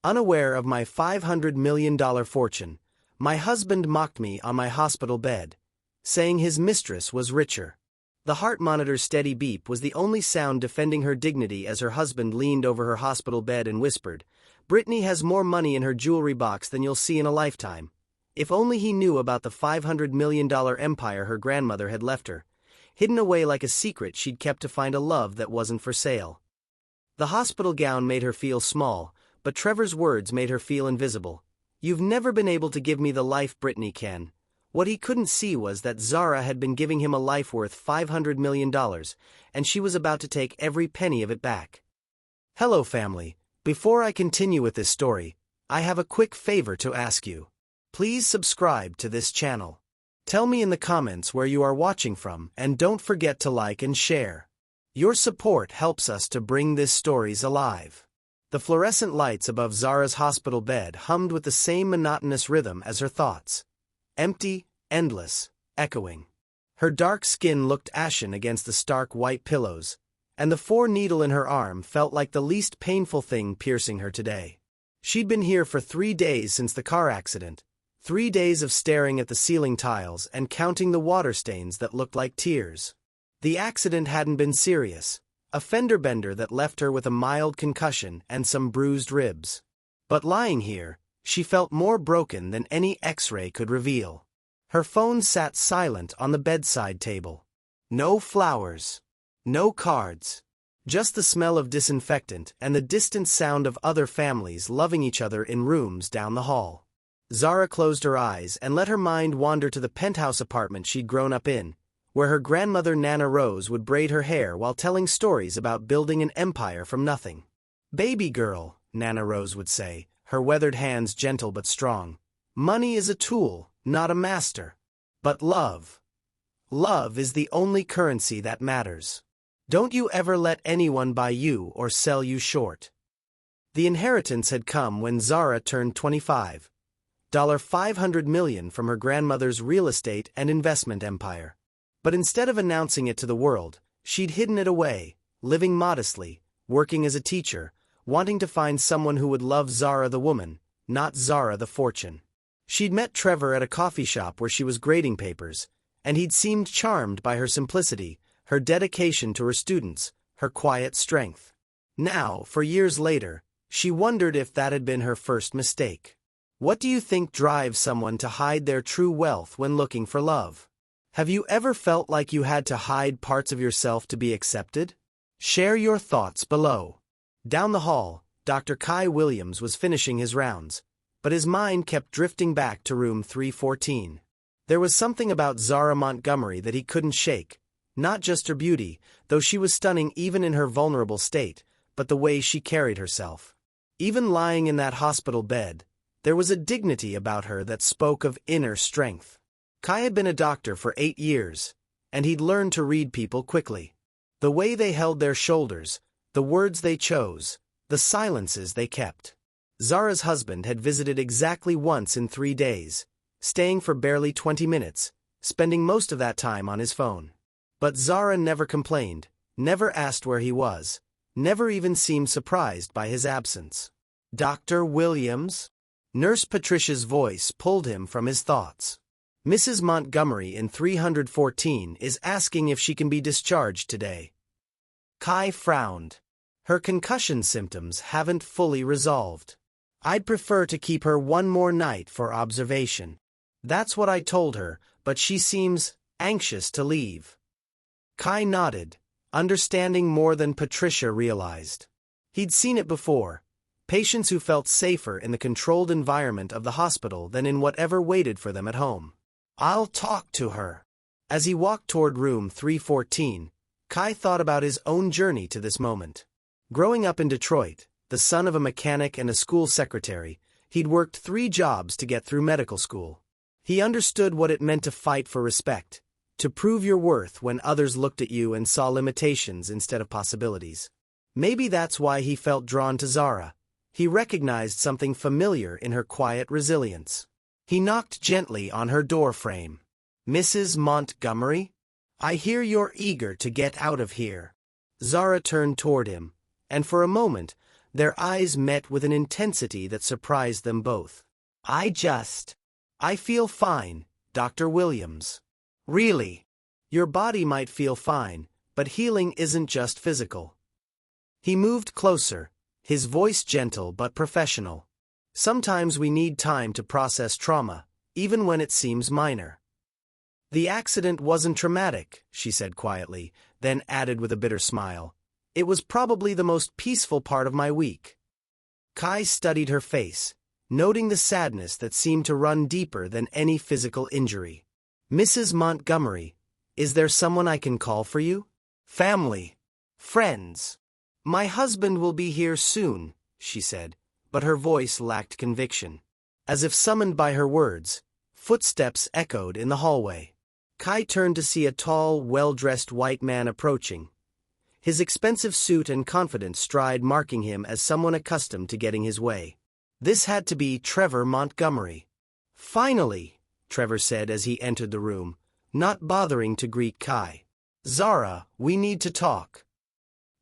Unaware of my $500 million fortune, my husband mocked me on my hospital bed, saying his mistress was richer. The heart monitor's steady beep was the only sound defending her dignity as her husband leaned over her hospital bed and whispered, "Brittany has more money in her jewelry box than you'll see in a lifetime." If only he knew about the $500 million empire her grandmother had left her, hidden away like a secret she'd kept to find a love that wasn't for sale. The hospital gown made her feel small, but Trevor's words made her feel invisible. "You've never been able to give me the life Brittany can." What he couldn't see was that Zara had been giving him a life worth $500 million, and she was about to take every penny of it back. Hello family, before I continue with this story, I have a quick favor to ask you. Please subscribe to this channel. Tell me in the comments where you are watching from, and don't forget to like and share. Your support helps us to bring these stories alive. The fluorescent lights above Zara's hospital bed hummed with the same monotonous rhythm as her thoughts. Empty, endless, echoing. Her dark skin looked ashen against the stark white pillows, and the 4-needle in her arm felt like the least painful thing piercing her today. She'd been here for 3 days since the car accident, 3 days of staring at the ceiling tiles and counting the water stains that looked like tears. The accident hadn't been serious, a fender bender that left her with a mild concussion and some bruised ribs. But lying here, she felt more broken than any X-ray could reveal. Her phone sat silent on the bedside table. No flowers. No cards. Just the smell of disinfectant and the distant sound of other families loving each other in rooms down the hall. Zara closed her eyes and let her mind wander to the penthouse apartment she'd grown up in, where her grandmother Nana Rose would braid her hair while telling stories about building an empire from nothing. "Baby girl," Nana Rose would say, her weathered hands gentle but strong. "Money is a tool, not a master. But love is the only currency that matters. Don't you ever let anyone buy you or sell you short." The inheritance had come when Zara turned 25. $500 million from her grandmother's real estate and investment empire. But instead of announcing it to the world, she'd hidden it away, living modestly, working as a teacher, wanting to find someone who would love Zara the woman, not Zara the fortune. She'd met Trevor at a coffee shop where she was grading papers, and he'd seemed charmed by her simplicity, her dedication to her students, her quiet strength. Now, for years later, she wondered if that had been her first mistake. What do you think drives someone to hide their true wealth when looking for love? Have you ever felt like you had to hide parts of yourself to be accepted? Share your thoughts below. Down the hall, Dr. Kai Williams was finishing his rounds, but his mind kept drifting back to room 314. There was something about Zara Montgomery that he couldn't shake, not just her beauty, though she was stunning even in her vulnerable state, but the way she carried herself. Even lying in that hospital bed, there was a dignity about her that spoke of inner strength. Kai had been a doctor for 8 years, and he'd learned to read people quickly. The way they held their shoulders, the words they chose, the silences they kept. Zara's husband had visited exactly once in 3 days, staying for barely 20 minutes, spending most of that time on his phone. But Zara never complained, never asked where he was, never even seemed surprised by his absence. "Dr. Williams?" Nurse Patricia's voice pulled him from his thoughts. "Mrs. Montgomery in 314 is asking if she can be discharged today." Kai frowned. "Her concussion symptoms haven't fully resolved. I'd prefer to keep her one more night for observation. That's what I told her, but she seems anxious to leave." Kai nodded, understanding more than Patricia realized. He'd seen it before. Patients who felt safer in the controlled environment of the hospital than in whatever waited for them at home. "I'll talk to her." As he walked toward room 314, Kai thought about his own journey to this moment. Growing up in Detroit, the son of a mechanic and a school secretary, he'd worked 3 jobs to get through medical school. He understood what it meant to fight for respect, to prove your worth when others looked at you and saw limitations instead of possibilities. Maybe that's why he felt drawn to Zara. He recognized something familiar in her quiet resilience. He knocked gently on her door frame. "Mrs. Montgomery? I hear you're eager to get out of here." Zara turned toward him, and for a moment, Their eyes met with an intensity that surprised them both. I feel fine, Dr. Williams. Really? Your body might feel fine, but healing isn't just physical. He moved closer, his voice gentle but professional. Sometimes we need time to process trauma, even when it seems minor. The accident wasn't traumatic, she said quietly, then added with a bitter smile. It was probably the most peaceful part of my week. Kai studied her face, noting the sadness that seemed to run deeper than any physical injury. Mrs. Montgomery, is there someone I can call for you? Family. Friends. My husband will be here soon, she said, but her voice lacked conviction. As if summoned by her words, footsteps echoed in the hallway. Kai turned to see a tall, well-dressed white man approaching, his expensive suit and confident stride marking him as someone accustomed to getting his way. This had to be Trevor Montgomery. Finally, Trevor said as he entered the room, not bothering to greet Kai. Zara, we need to talk.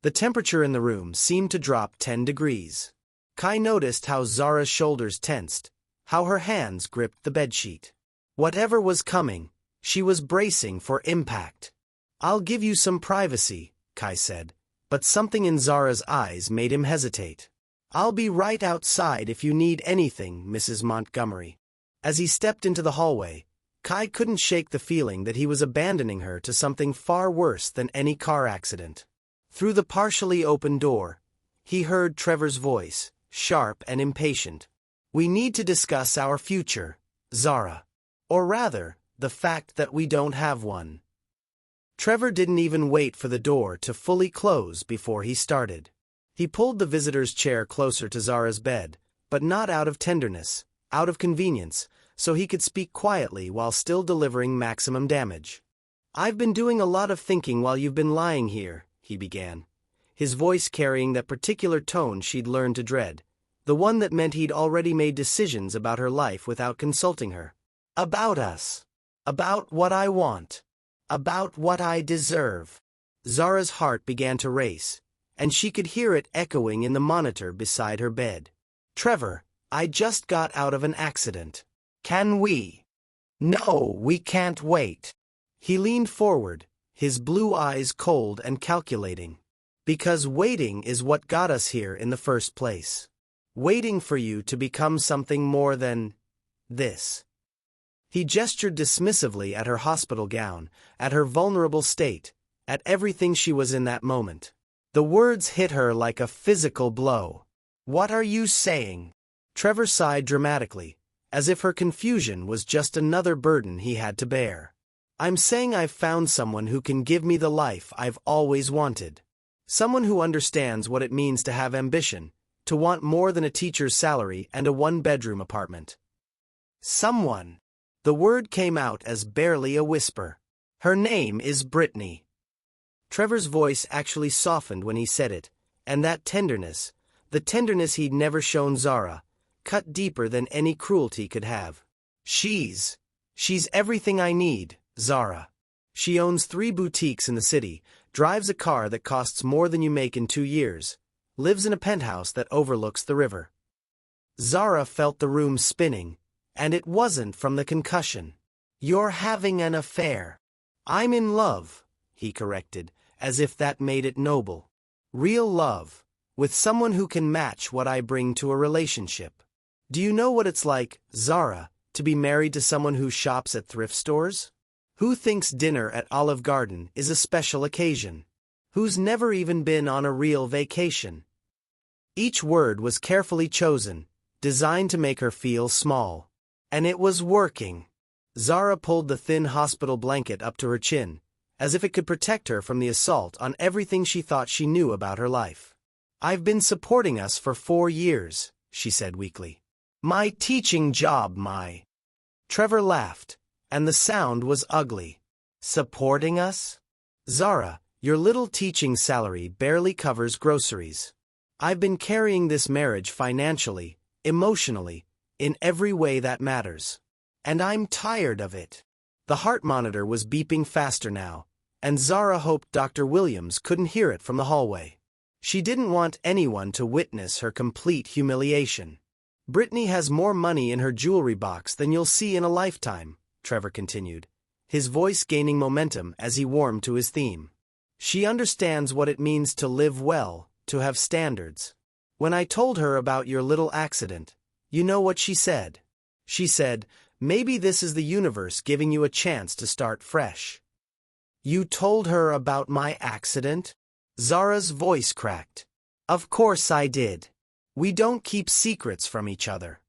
The temperature in the room seemed to drop 10 degrees. Kai noticed how Zara's shoulders tensed, how her hands gripped the bedsheet. Whatever was coming, she was bracing for impact. I'll give you some privacy, Kai said, but something in Zara's eyes made him hesitate. I'll be right outside if you need anything, Mrs. Montgomery. As he stepped into the hallway, Kai couldn't shake the feeling that he was abandoning her to something far worse than any car accident. Through the partially open door, he heard Trevor's voice, sharp and impatient. We need to discuss our future, Zara. Or rather, the fact that we don't have one. Trevor didn't even wait for the door to fully close before he started. He pulled the visitor's chair closer to Zara's bed, but not out of tenderness, out of convenience, so he could speak quietly while still delivering maximum damage. I've been doing a lot of thinking while you've been lying here, he began, his voice carrying that particular tone she'd learned to dread, the one that meant he'd already made decisions about her life without consulting her. About us. About what I want. About what I deserve. Zara's heart began to race, and she could hear it echoing in the monitor beside her bed. Trevor, I just got out of an accident. Can we? No, we can't wait. He leaned forward, his blue eyes cold and calculating. Because waiting is what got us here in the first place. Waiting for you to become something more than this. He gestured dismissively at her hospital gown, at her vulnerable state, at everything she was in that moment. The words hit her like a physical blow. What are you saying? Trevor sighed dramatically, as if her confusion was just another burden he had to bear. I'm saying I've found someone who can give me the life I've always wanted. Someone who understands what it means to have ambition, to want more than a teacher's salary and a one-bedroom apartment. Someone. The word came out as barely a whisper. Her name is Brittany. Trevor's voice actually softened when he said it, and that tenderness, the tenderness he'd never shown Zara, cut deeper than any cruelty could have. She's everything I need, Zara. She owns 3 boutiques in the city, drives a car that costs more than you make in 2 years, lives in a penthouse that overlooks the river. Zara felt the room spinning, and it wasn't from the concussion. You're having an affair. I'm in love, he corrected, as if that made it noble. Real love, with someone who can match what I bring to a relationship. Do you know what it's like, Zara, to be married to someone who shops at thrift stores? Who thinks dinner at Olive Garden is a special occasion? Who's never even been on a real vacation? Each word was carefully chosen, designed to make her feel small. And it was working. Zara pulled the thin hospital blanket up to her chin, as if it could protect her from the assault on everything she thought she knew about her life. I've been supporting us for 4 years, she said weakly. My teaching job, my. Trevor laughed, and the sound was ugly. Supporting us? Zara, your little teaching salary barely covers groceries. I've been carrying this marriage financially, emotionally, in every way that matters. And I'm tired of it. The heart monitor was beeping faster now, and Zara hoped Dr. Williams couldn't hear it from the hallway. She didn't want anyone to witness her complete humiliation. Brittany has more money in her jewelry box than you'll see in a lifetime, Trevor continued, his voice gaining momentum as he warmed to his theme. She understands what it means to live well, to have standards. When I told her about your little accident, you know what she said? She said, maybe this is the universe giving you a chance to start fresh. You told her about my accident? Zara's voice cracked. Of course I did. We don't keep secrets from each other.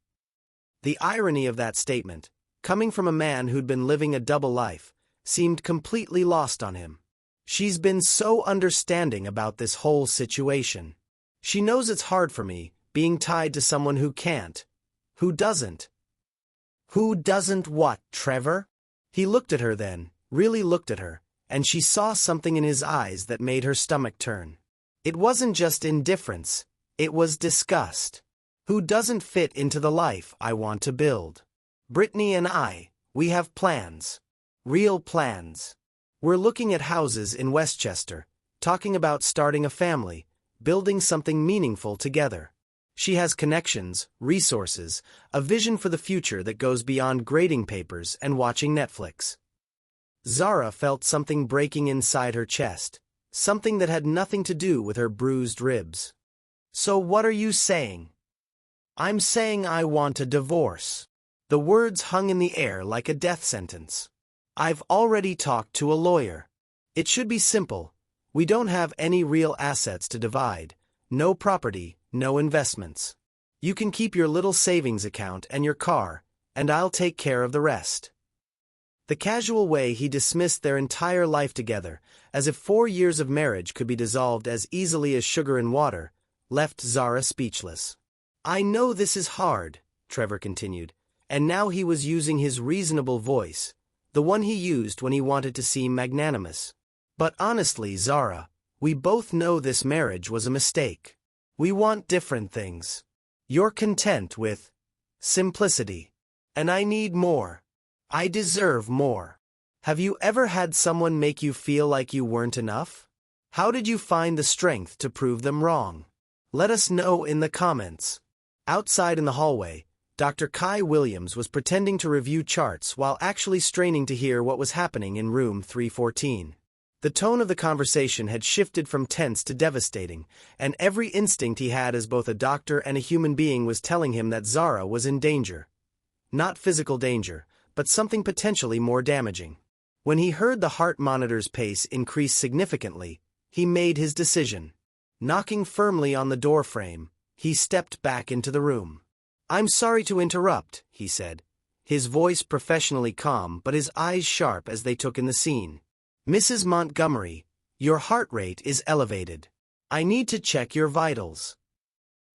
The irony of that statement, coming from a man who'd been living a double life, seemed completely lost on him. She's been so understanding about this whole situation. She knows it's hard for me, being tied to someone who can't. Who doesn't? Who doesn't what, Trevor? He looked at her then, really looked at her, and she saw something in his eyes that made her stomach turn. It wasn't just indifference, it was disgust. Who doesn't fit into the life I want to build? Brittany and I, we have plans. Real plans. We're looking at houses in Westchester, talking about starting a family, building something meaningful together. She has connections, resources, a vision for the future that goes beyond grading papers and watching Netflix. Zara felt something breaking inside her chest, something that had nothing to do with her bruised ribs. So what are you saying? I'm saying I want a divorce. The words hung in the air like a death sentence. I've already talked to a lawyer. It should be simple. We don't have any real assets to divide. No property, no investments. You can keep your little savings account and your car, and I'll take care of the rest. The casual way he dismissed their entire life together, as if 4 years of marriage could be dissolved as easily as sugar in water, left Zara speechless. I know this is hard, Trevor continued, and now he was using his reasonable voice, the one he used when he wanted to seem magnanimous. But honestly, Zara, we both know this marriage was a mistake. We want different things. You're content with simplicity. And I need more. I deserve more. Have you ever had someone make you feel like you weren't enough? How did you find the strength to prove them wrong? Let us know in the comments. Outside in the hallway, Dr. Kai Williams was pretending to review charts while actually straining to hear what was happening in room 314. The tone of the conversation had shifted from tense to devastating, and every instinct he had as both a doctor and a human being was telling him that Zara was in danger. Not physical danger, but something potentially more damaging. When he heard the heart monitor's pace increase significantly, he made his decision. Knocking firmly on the door frame, he stepped back into the room. I'm sorry to interrupt, he said, his voice professionally calm but his eyes sharp as they took in the scene. Mrs. Montgomery, your heart rate is elevated. I need to check your vitals.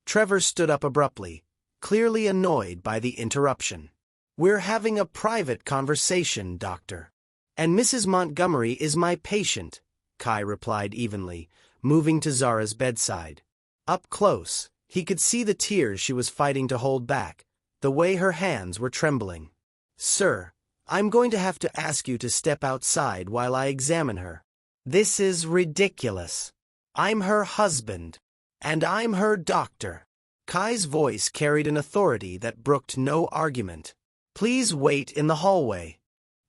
Trevor stood up abruptly, clearly annoyed by the interruption. We're having a private conversation, doctor. And Mrs. Montgomery is my patient, Kai replied evenly, moving to Zara's bedside. Up close, he could see the tears she was fighting to hold back, the way her hands were trembling. Sir, I'm going to have to ask you to step outside while I examine her. This is ridiculous. I'm her husband. And I'm her doctor. Kai's voice carried an authority that brooked no argument. Please wait in the hallway.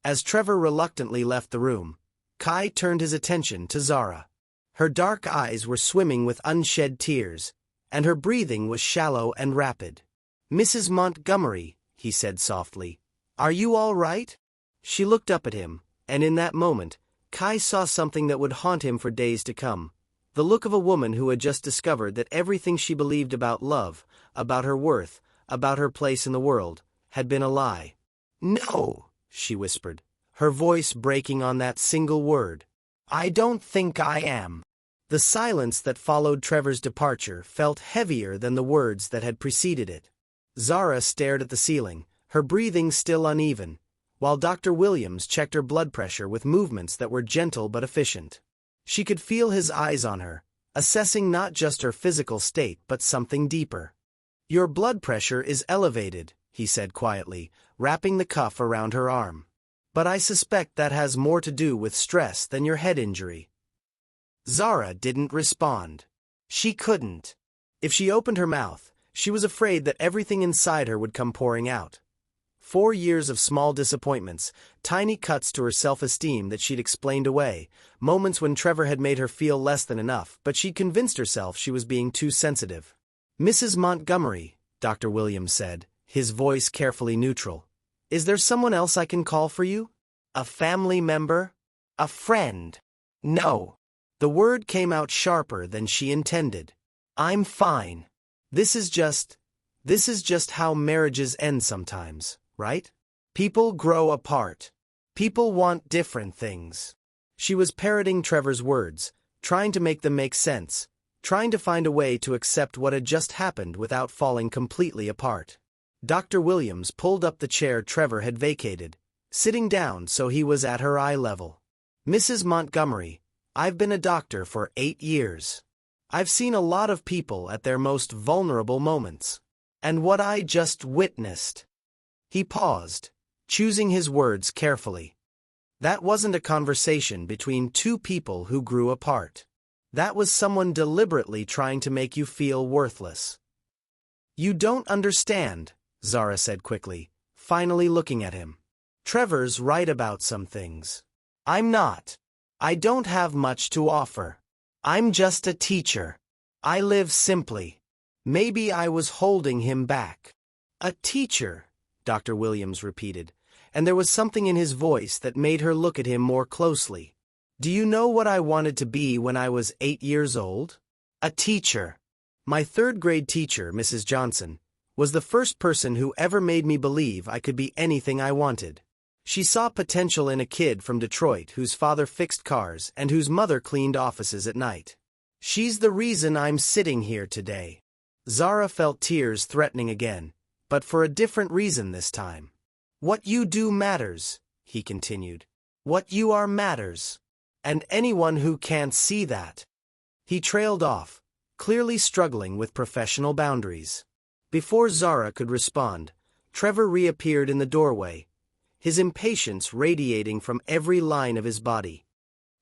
As Trevor reluctantly left the room, Kai turned his attention to Zara. Her dark eyes were swimming with unshed tears, and her breathing was shallow and rapid. Mrs. Montgomery, he said softly, are you all right? She looked up at him, and in that moment, Kai saw something that would haunt him for days to come. The look of a woman who had just discovered that everything she believed about love, about her worth, about her place in the world, had been a lie. No, she whispered, her voice breaking on that single word. I don't think I am. The silence that followed Trevor's departure felt heavier than the words that had preceded it. Zara stared at the ceiling, her breathing still uneven, while Dr. Williams checked her blood pressure with movements that were gentle but efficient. She could feel his eyes on her, assessing not just her physical state but something deeper. Your blood pressure is elevated, he said quietly, wrapping the cuff around her arm. But I suspect that has more to do with stress than your head injury. Zara didn't respond. She couldn't. If she opened her mouth, she was afraid that everything inside her would come pouring out. 4 years of small disappointments, tiny cuts to her self-esteem that she'd explained away, moments when Trevor had made her feel less than enough, but she'd convinced herself she was being too sensitive. "Mrs. Montgomery," Dr. Williams said, his voice carefully neutral. "Is there someone else I can call for you? A family member? A friend?" "No." The word came out sharper than she intended. "I'm fine. This is just how marriages end sometimes, right? People grow apart. People want different things." She was parroting Trevor's words, trying to make them make sense, trying to find a way to accept what had just happened without falling completely apart. Dr. Williams pulled up the chair Trevor had vacated, sitting down so he was at her eye level. "Mrs. Montgomery, I've been a doctor for 8 years. I've seen a lot of people at their most vulnerable moments. And what I just witnessed..." He paused, choosing his words carefully. That wasn't a conversation between two people who grew apart. That was someone deliberately trying to make you feel worthless. "You don't understand," Zara said quickly, finally looking at him. "Trevor's right about some things. I'm not. I don't have much to offer. I'm just a teacher. I live simply. Maybe I was holding him back." "A teacher," Dr. Williams repeated, and there was something in his voice that made her look at him more closely. "Do you know what I wanted to be when I was 8 years old? A teacher. My 3rd-grade teacher, Mrs. Johnson, was the first person who ever made me believe I could be anything I wanted. She saw potential in a kid from Detroit whose father fixed cars and whose mother cleaned offices at night. She's the reason I'm sitting here today." Zara felt tears threatening again, but for a different reason this time. "What you do matters," he continued. "What you are matters. And anyone who can't see that..." He trailed off, clearly struggling with professional boundaries. Before Zara could respond, Trevor reappeared in the doorway, his impatience radiating from every line of his body.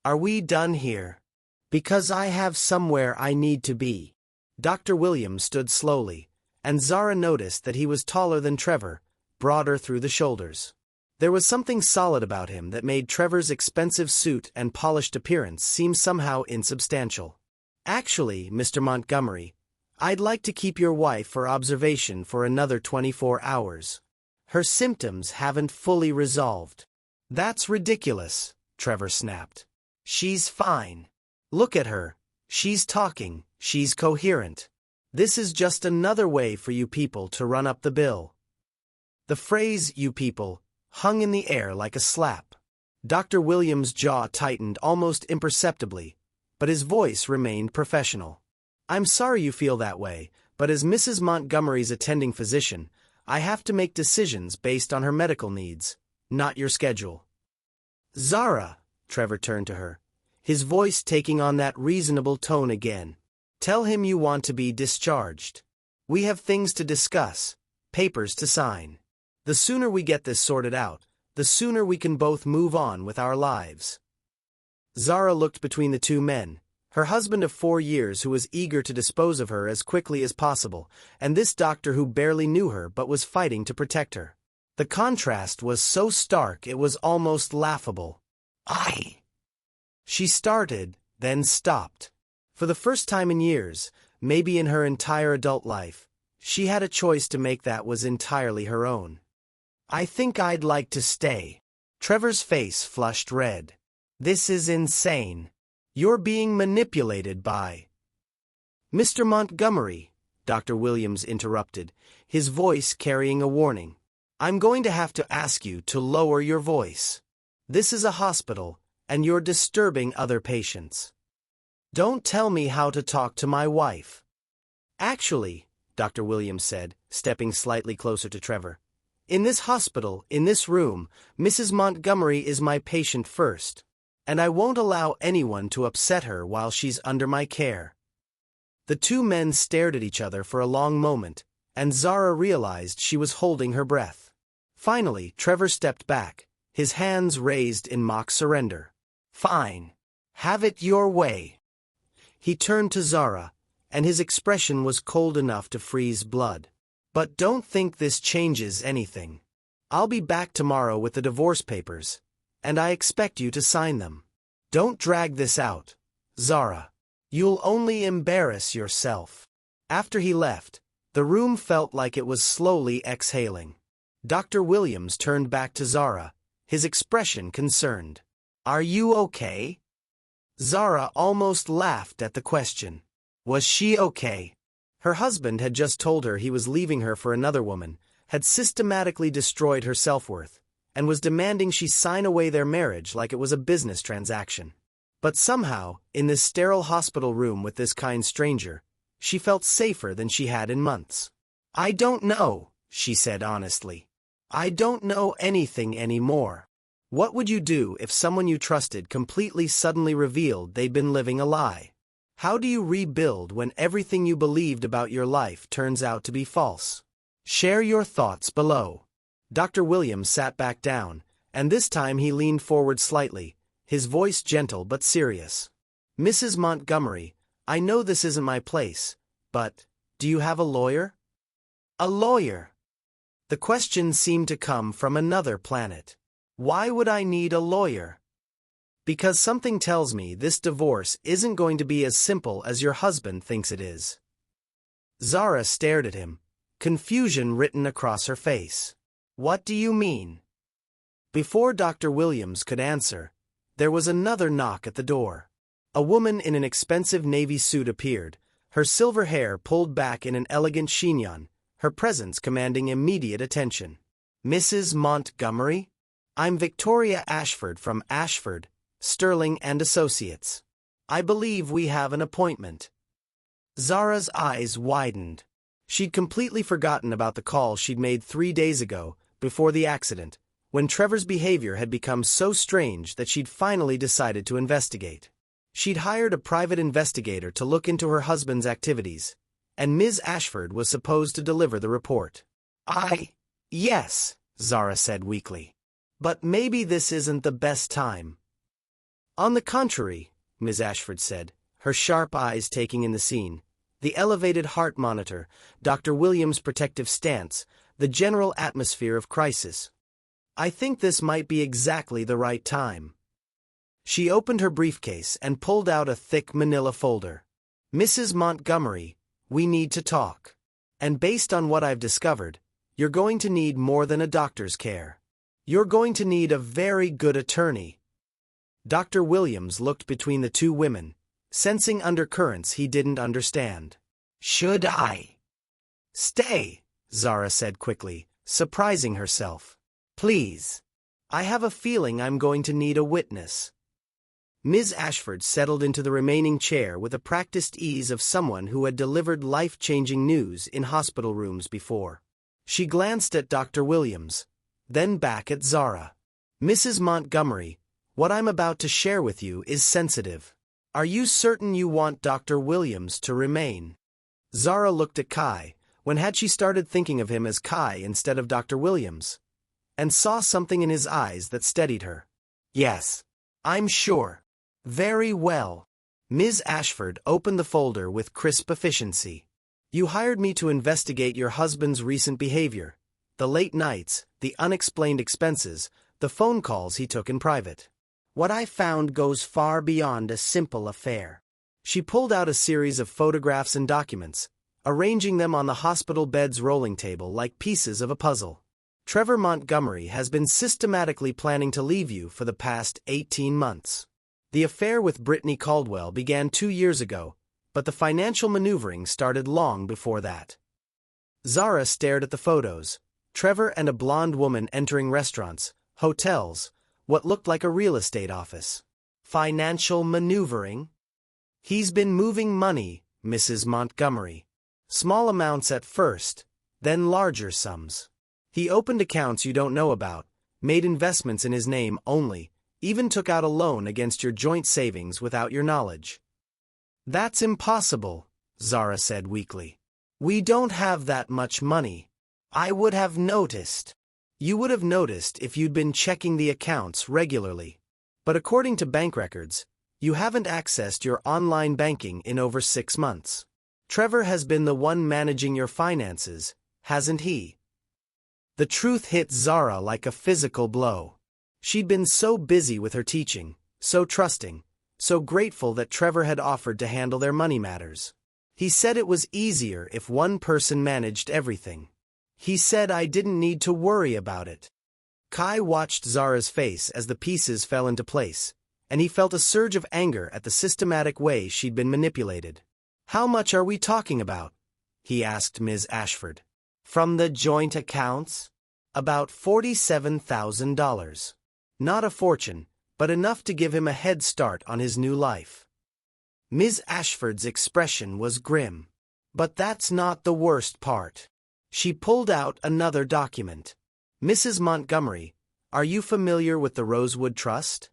"Are we done here? Because I have somewhere I need to be." Dr. Williams stood slowly, and Zara noticed that he was taller than Trevor, broader through the shoulders. There was something solid about him that made Trevor's expensive suit and polished appearance seem somehow insubstantial. "Actually, Mr. Montgomery, I'd like to keep your wife for observation for another 24 hours. Her symptoms haven't fully resolved." "That's ridiculous," Trevor snapped. "She's fine. Look at her. She's talking. She's coherent. This is just another way for you people to run up the bill." The phrase, "you people," hung in the air like a slap. Dr. Williams' jaw tightened almost imperceptibly, but his voice remained professional. "I'm sorry you feel that way, but as Mrs. Montgomery's attending physician, I have to make decisions based on her medical needs, not your schedule." "Zara," Trevor turned to her, his voice taking on that reasonable tone again. "Tell him you want to be discharged. We have things to discuss, papers to sign. The sooner we get this sorted out, the sooner we can both move on with our lives." Zara looked between the two men, her husband of 4 years who was eager to dispose of her as quickly as possible, and this doctor who barely knew her but was fighting to protect her. The contrast was so stark it was almost laughable. She started, then stopped. For the first time in years, maybe in her entire adult life, she had a choice to make that was entirely her own. "I think I'd like to stay." Trevor's face flushed red. "This is insane. You're being manipulated by..." "Mr. Montgomery," Dr. Williams interrupted, his voice carrying a warning. "I'm going to have to ask you to lower your voice. This is a hospital, and you're disturbing other patients. Don't tell me how to talk to my wife." "Actually," Dr. Williams said, stepping slightly closer to Trevor, "in this hospital, in this room, Mrs. Montgomery is my patient first, and I won't allow anyone to upset her while she's under my care." The two men stared at each other for a long moment, and Zara realized she was holding her breath. Finally, Trevor stepped back, his hands raised in mock surrender. "Fine. Have it your way." He turned to Zara, and his expression was cold enough to freeze blood. "But don't think this changes anything. I'll be back tomorrow with the divorce papers, and I expect you to sign them. Don't drag this out, Zara. You'll only embarrass yourself." After he left, the room felt like it was slowly exhaling. Dr. Williams turned back to Zara, his expression concerned. "Are you okay?" Zara almost laughed at the question. Was she okay? Her husband had just told her he was leaving her for another woman, had systematically destroyed her self-worth, and was demanding she sign away their marriage like it was a business transaction. But somehow, in this sterile hospital room with this kind stranger, she felt safer than she had in months. "I don't know," she said honestly. "I don't know anything anymore." What would you do if someone you trusted completely suddenly revealed they'd been living a lie? How do you rebuild when everything you believed about your life turns out to be false? Share your thoughts below. Dr. Williams sat back down, and this time he leaned forward slightly, his voice gentle but serious. "Mrs. Montgomery, I know this isn't my place, but do you have a lawyer?" "A lawyer?" The question seemed to come from another planet. "Why would I need a lawyer?" "Because something tells me this divorce isn't going to be as simple as your husband thinks it is." Zara stared at him, confusion written across her face. "What do you mean?" Before Dr. Williams could answer, there was another knock at the door. A woman in an expensive navy suit appeared, her silver hair pulled back in an elegant chignon, her presence commanding immediate attention. "Mrs. Montgomery? I'm Victoria Ashford from Ashford, Sterling and Associates. I believe we have an appointment." Zara's eyes widened. She'd completely forgotten about the call she'd made 3 days ago, before the accident, when Trevor's behavior had become so strange that she'd finally decided to investigate. She'd hired a private investigator to look into her husband's activities, and Ms. Ashford was supposed to deliver the report. Yes, Zara said weakly. "But maybe this isn't the best time." "On the contrary," Ms. Ashford said, her sharp eyes taking in the scene, the elevated heart monitor, Dr. Williams' protective stance, the general atmosphere of crisis. "I think this might be exactly the right time." She opened her briefcase and pulled out a thick manila folder. "Mrs. Montgomery, we need to talk. And based on what I've discovered, you're going to need more than a doctor's care. You're going to need a very good attorney." Dr. Williams looked between the two women, sensing undercurrents he didn't understand. "Should I stay?" Zara said quickly, surprising herself. "Please. I have a feeling I'm going to need a witness." Ms. Ashford settled into the remaining chair with the practiced ease of someone who had delivered life-changing news in hospital rooms before. She glanced at Dr. Williams, then back at Zara. "Mrs. Montgomery, what I'm about to share with you is sensitive. Are you certain you want Dr. Williams to remain?" Zara looked at Kai, when had she started thinking of him as Kai instead of Dr. Williams, and saw something in his eyes that steadied her. "Yes, I'm sure." "Very well." Ms. Ashford opened the folder with crisp efficiency. "You hired me to investigate your husband's recent behavior, the late nights, the unexplained expenses, the phone calls he took in private. What I found goes far beyond a simple affair." She pulled out a series of photographs and documents, arranging them on the hospital bed's rolling table like pieces of a puzzle. "Trevor Montgomery has been systematically planning to leave you for the past 18 months. The affair with Brittany Caldwell began 2 years ago, but the financial maneuvering started long before that." Zara stared at the photos. Trevor and a blonde woman entering restaurants, hotels, what looked like a real estate office. "Financial maneuvering?" "He's been moving money, Mrs. Montgomery. Small amounts at first, then larger sums. He opened accounts you don't know about, made investments in his name only, even took out a loan against your joint savings without your knowledge." "That's impossible," Zara said weakly. "We don't have that much money." "I would have noticed." "You would have noticed if you'd been checking the accounts regularly. But according to bank records, you haven't accessed your online banking in over 6 months. Trevor has been the one managing your finances, hasn't he? The truth hit Zara like a physical blow. She'd been so busy with her teaching, so trusting, so grateful that Trevor had offered to handle their money matters. He said it was easier if one person managed everything. He said I didn't need to worry about it. Kai watched Zara's face as the pieces fell into place, and he felt a surge of anger at the systematic way she'd been manipulated. "How much are we talking about?" he asked Ms. Ashford. "From the joint accounts?" "About $47,000. Not a fortune, but enough to give him a head start on his new life." Ms. Ashford's expression was grim. But that's not the worst part. She pulled out another document. "Mrs. Montgomery, are you familiar with the Rosewood Trust?"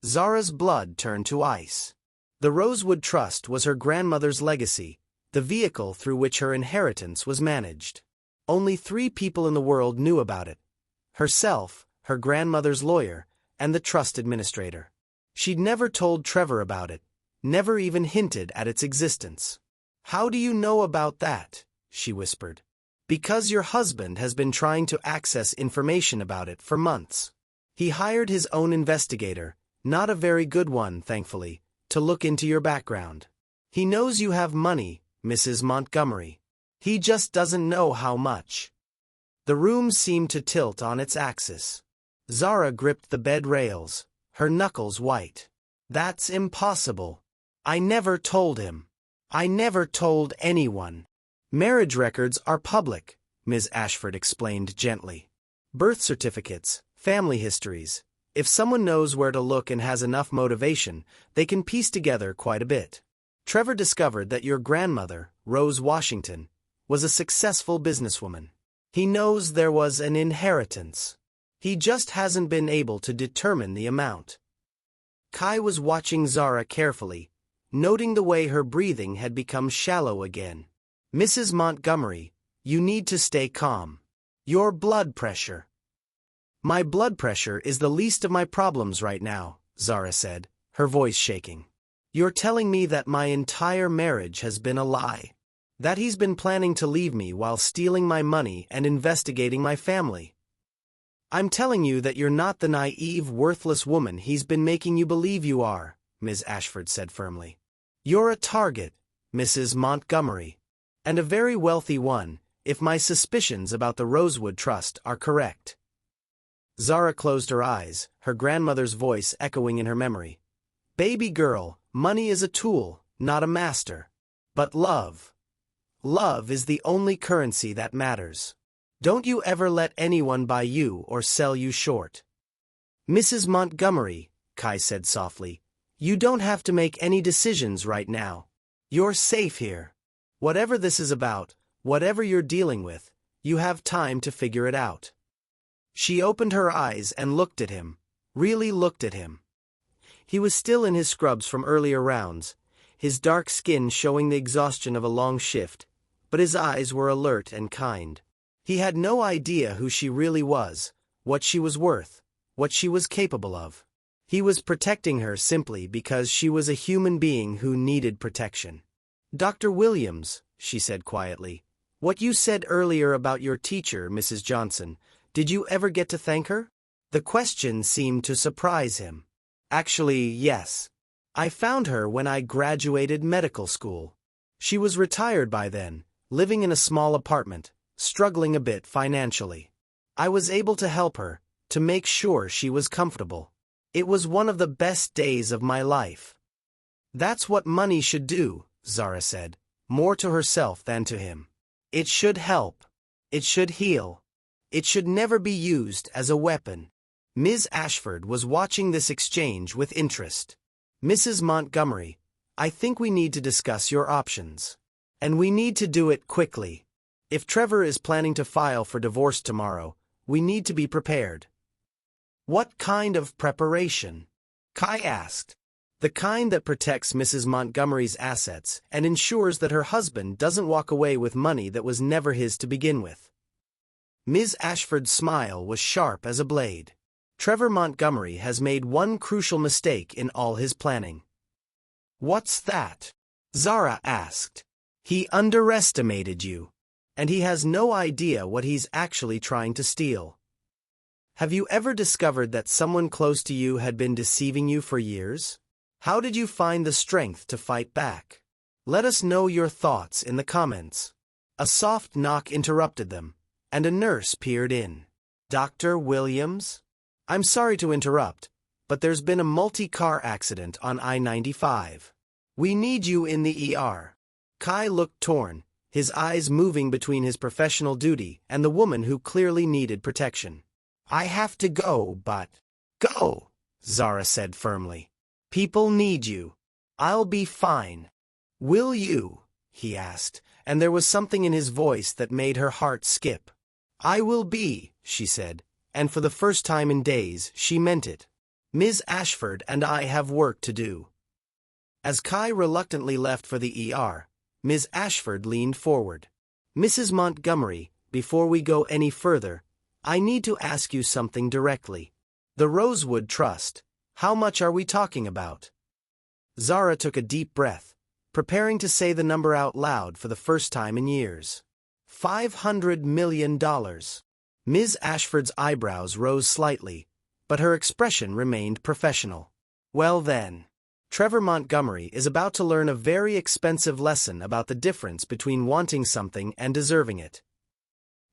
Zara's blood turned to ice. The Rosewood Trust was her grandmother's legacy, the vehicle through which her inheritance was managed. Only 3 people in the world knew about it: herself, her grandmother's lawyer, and the trust administrator. She'd never told Trevor about it, never even hinted at its existence. "How do you know about that?" she whispered. "Because your husband has been trying to access information about it for months. He hired his own investigator, not a very good one, thankfully, to look into your background. He knows you have money, Mrs. Montgomery. He just doesn't know how much." The room seemed to tilt on its axis. Zara gripped the bed rails, her knuckles white. "That's impossible. I never told him. I never told anyone." "Marriage records are public," Ms. Ashford explained gently. "Birth certificates, family histories. If someone knows where to look and has enough motivation, they can piece together quite a bit. Trevor discovered that your grandmother, Rose Washington, was a successful businesswoman. He knows there was an inheritance. He just hasn't been able to determine the amount." Kai was watching Zara carefully, noting the way her breathing had become shallow again. "Mrs. Montgomery, you need to stay calm. Your blood pressure." "My blood pressure is the least of my problems right now," Zara said, her voice shaking. "You're telling me that my entire marriage has been a lie? That he's been planning to leave me while stealing my money and investigating my family? I'm telling you that you're not the naive, worthless woman he's been making you believe you are," Ms. Ashford said firmly. "You're a target, Mrs. Montgomery. And a very wealthy one, if my suspicions about the Rosewood Trust are correct." Zara closed her eyes, her grandmother's voice echoing in her memory. "Baby girl, money is a tool, not a master. But love is the only currency that matters. Don't you ever let anyone buy you or sell you short." "Mrs. Montgomery," Kai said softly, "you don't have to make any decisions right now. You're safe here. Whatever this is about, whatever you're dealing with, you have time to figure it out." She opened her eyes and looked at him, really looked at him. He was still in his scrubs from earlier rounds, his dark skin showing the exhaustion of a long shift, but his eyes were alert and kind. He had no idea who she really was, what she was worth, what she was capable of. He was protecting her simply because she was a human being who needed protection. "Dr. Williams," she said quietly, "what you said earlier about your teacher, Mrs. Johnson, did you ever get to thank her?" The question seemed to surprise him. "Actually, yes. I found her when I graduated medical school. She was retired by then, living in a small apartment, struggling a bit financially. I was able to help her, to make sure she was comfortable. It was one of the best days of my life." "That's what money should do," Zara said, more to herself than to him. "It should help. It should heal. It should never be used as a weapon." Ms. Ashford was watching this exchange with interest. "Mrs. Montgomery, I think we need to discuss your options. And we need to do it quickly. If Trevor is planning to file for divorce tomorrow, we need to be prepared." "What kind of preparation?" Kai asked. "The kind that protects Mrs. Montgomery's assets and ensures that her husband doesn't walk away with money that was never his to begin with." Ms. Ashford's smile was sharp as a blade. "Trevor Montgomery has made one crucial mistake in all his planning." "What's that?" Zara asked. He underestimated you. And he has no idea what he's actually trying to steal. Have you ever discovered that someone close to you had been deceiving you for years? How did you find the strength to fight back? Let us know your thoughts in the comments. A soft knock interrupted them, and a nurse peered in. Dr. Williams? I'm sorry to interrupt, but there's been a multi-car accident on I-95. We need you in the ER. Kai looked torn, his eyes moving between his professional duty and the woman who clearly needed protection. I have to go, but... Go, Zara said firmly. People need you. I'll be fine. Will you? He asked, and there was something in his voice that made her heart skip. I will be, she said, and for the first time in days, she meant it. Ms. Ashford and I have work to do. As Kai reluctantly left for the ER, Ms. Ashford leaned forward. Mrs. Montgomery, before we go any further, I need to ask you something directly. The Rosewood Trust, how much are we talking about? Zara took a deep breath, preparing to say the number out loud for the first time in years. $500 million. Ms. Ashford's eyebrows rose slightly, but her expression remained professional. Well then, Trevor Montgomery is about to learn a very expensive lesson about the difference between wanting something and deserving it.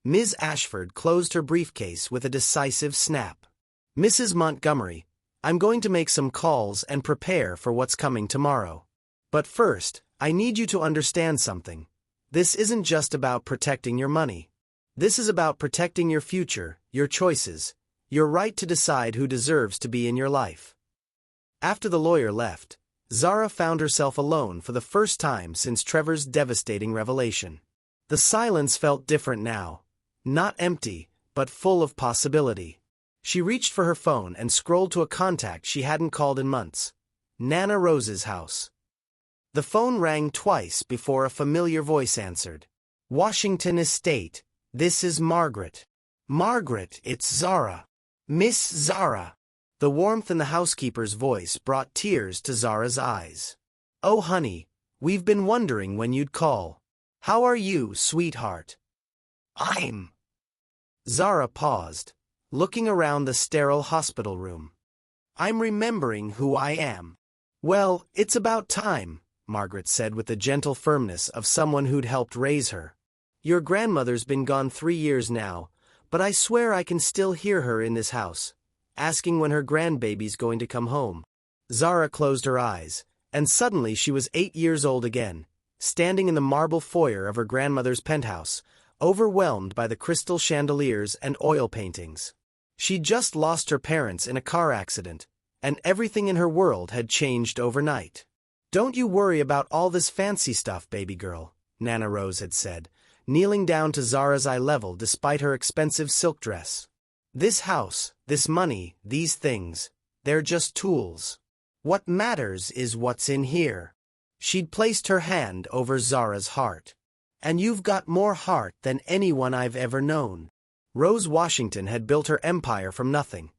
Ms. Ashford closed her briefcase with a decisive snap. Mrs. Montgomery, I'm going to make some calls and prepare for what's coming tomorrow. But first, I need you to understand something. This isn't just about protecting your money. This is about protecting your future, your choices, your right to decide who deserves to be in your life. After the lawyer left, Zara found herself alone for the first time since Trevor's devastating revelation. The silence felt different now, not empty, but full of possibility. She reached for her phone and scrolled to a contact she hadn't called in months. Nana Rose's house. The phone rang twice before a familiar voice answered. Washington Estate, this is Margaret. Margaret, it's Zara. Miss Zara. The warmth in the housekeeper's voice brought tears to Zara's eyes. Oh honey, we've been wondering when you'd call. How are you, sweetheart? I'm... Zara paused, looking around the sterile hospital room. I'm remembering who I am. Well, it's about time, Margaret said with the gentle firmness of someone who'd helped raise her. Your grandmother's been gone 3 years now, but I swear I can still hear her in this house, asking when her grandbaby's going to come home. Zara closed her eyes, and suddenly she was 8 years old again, standing in the marble foyer of her grandmother's penthouse, overwhelmed by the crystal chandeliers and oil paintings. She'd just lost her parents in a car accident, and everything in her world had changed overnight. Don't you worry about all this fancy stuff, baby girl, Nana Rose had said, kneeling down to Zara's eye level despite her expensive silk dress. This house, this money, these things, they're just tools. What matters is what's in here. She'd placed her hand over Zara's heart. And you've got more heart than anyone I've ever known. Rose Washington had built her empire from nothing.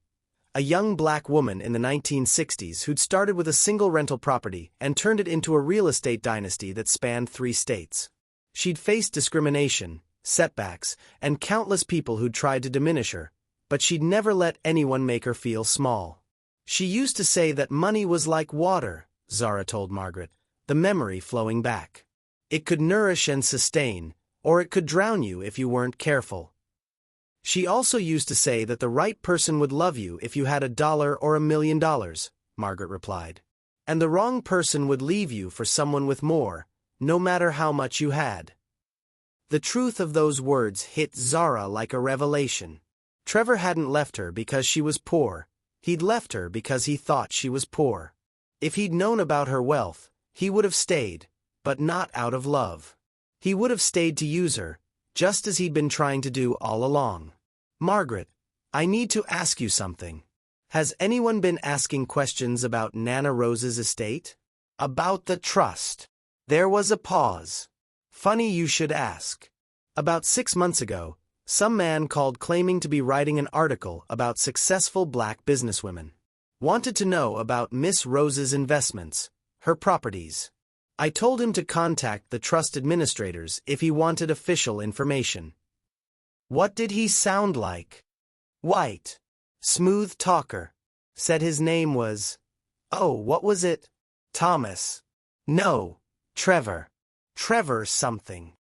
A young black woman in the 1960s who'd started with a single rental property and turned it into a real estate dynasty that spanned 3 states. She'd faced discrimination, setbacks, and countless people who'd tried to diminish her, but she'd never let anyone make her feel small. She used to say that money was like water, Zara told Margaret, the memory flowing back. It could nourish and sustain, or it could drown you if you weren't careful. She also used to say that the right person would love you if you had $1 or $1 million, Margaret replied. And the wrong person would leave you for someone with more, no matter how much you had. The truth of those words hit Zara like a revelation. Trevor hadn't left her because she was poor. He'd left her because he thought she was poor. If he'd known about her wealth, he would have stayed, but not out of love. He would have stayed to use her, just as he'd been trying to do all along. Margaret, I need to ask you something. Has anyone been asking questions about Nana Rose's estate? About the trust? There was a pause. Funny you should ask. About 6 months ago, some man called claiming to be writing an article about successful black businesswomen. Wanted to know about Miss Rose's investments, her properties. I told him to contact the trust administrators if he wanted official information. What did he sound like? White. Smooth talker. Said his name was... Oh, what was it? Thomas. No. Trevor. Trevor something.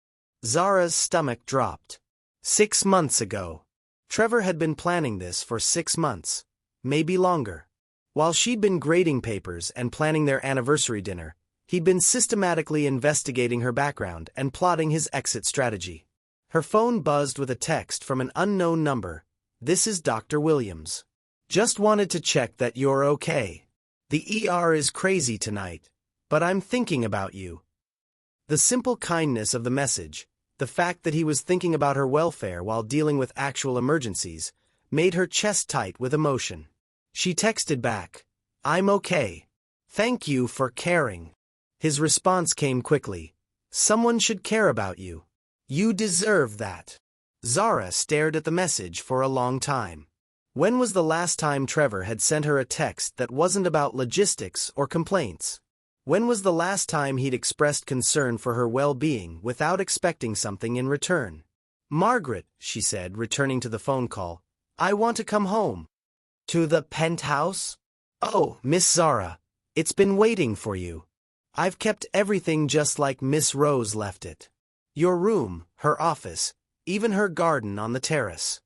Zara's stomach dropped. 6 months ago. Trevor had been planning this for 6 months. Maybe longer. While she'd been grading papers and planning their anniversary dinner, he'd been systematically investigating her background and plotting his exit strategy. Her phone buzzed with a text from an unknown number. This is Dr. Williams. Just wanted to check that you're okay. The ER is crazy tonight, but I'm thinking about you. The simple kindness of the message, the fact that he was thinking about her welfare while dealing with actual emergencies, made her chest tight with emotion. She texted back, I'm okay. Thank you for caring. His response came quickly. Someone should care about you. You deserve that. Zara stared at the message for a long time. When was the last time Trevor had sent her a text that wasn't about logistics or complaints? When was the last time he'd expressed concern for her well-being without expecting something in return? Margaret, she said, returning to the phone call, I want to come home. To the penthouse? Oh, Miss Zara, it's been waiting for you. I've kept everything just like Miss Rose left it. Your room, her office, even her garden on the terrace.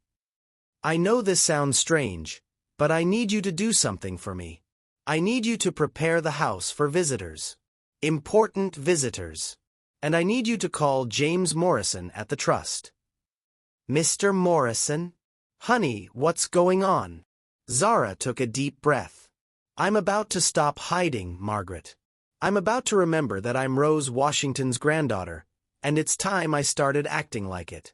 I know this sounds strange, but I need you to do something for me. I need you to prepare the house for visitors. Important visitors. And I need you to call James Morrison at the trust. Mr. Morrison? Honey, what's going on? Zara took a deep breath. I'm about to stop hiding, Margaret. I'm about to remember that I'm Rose Washington's granddaughter, and it's time I started acting like it.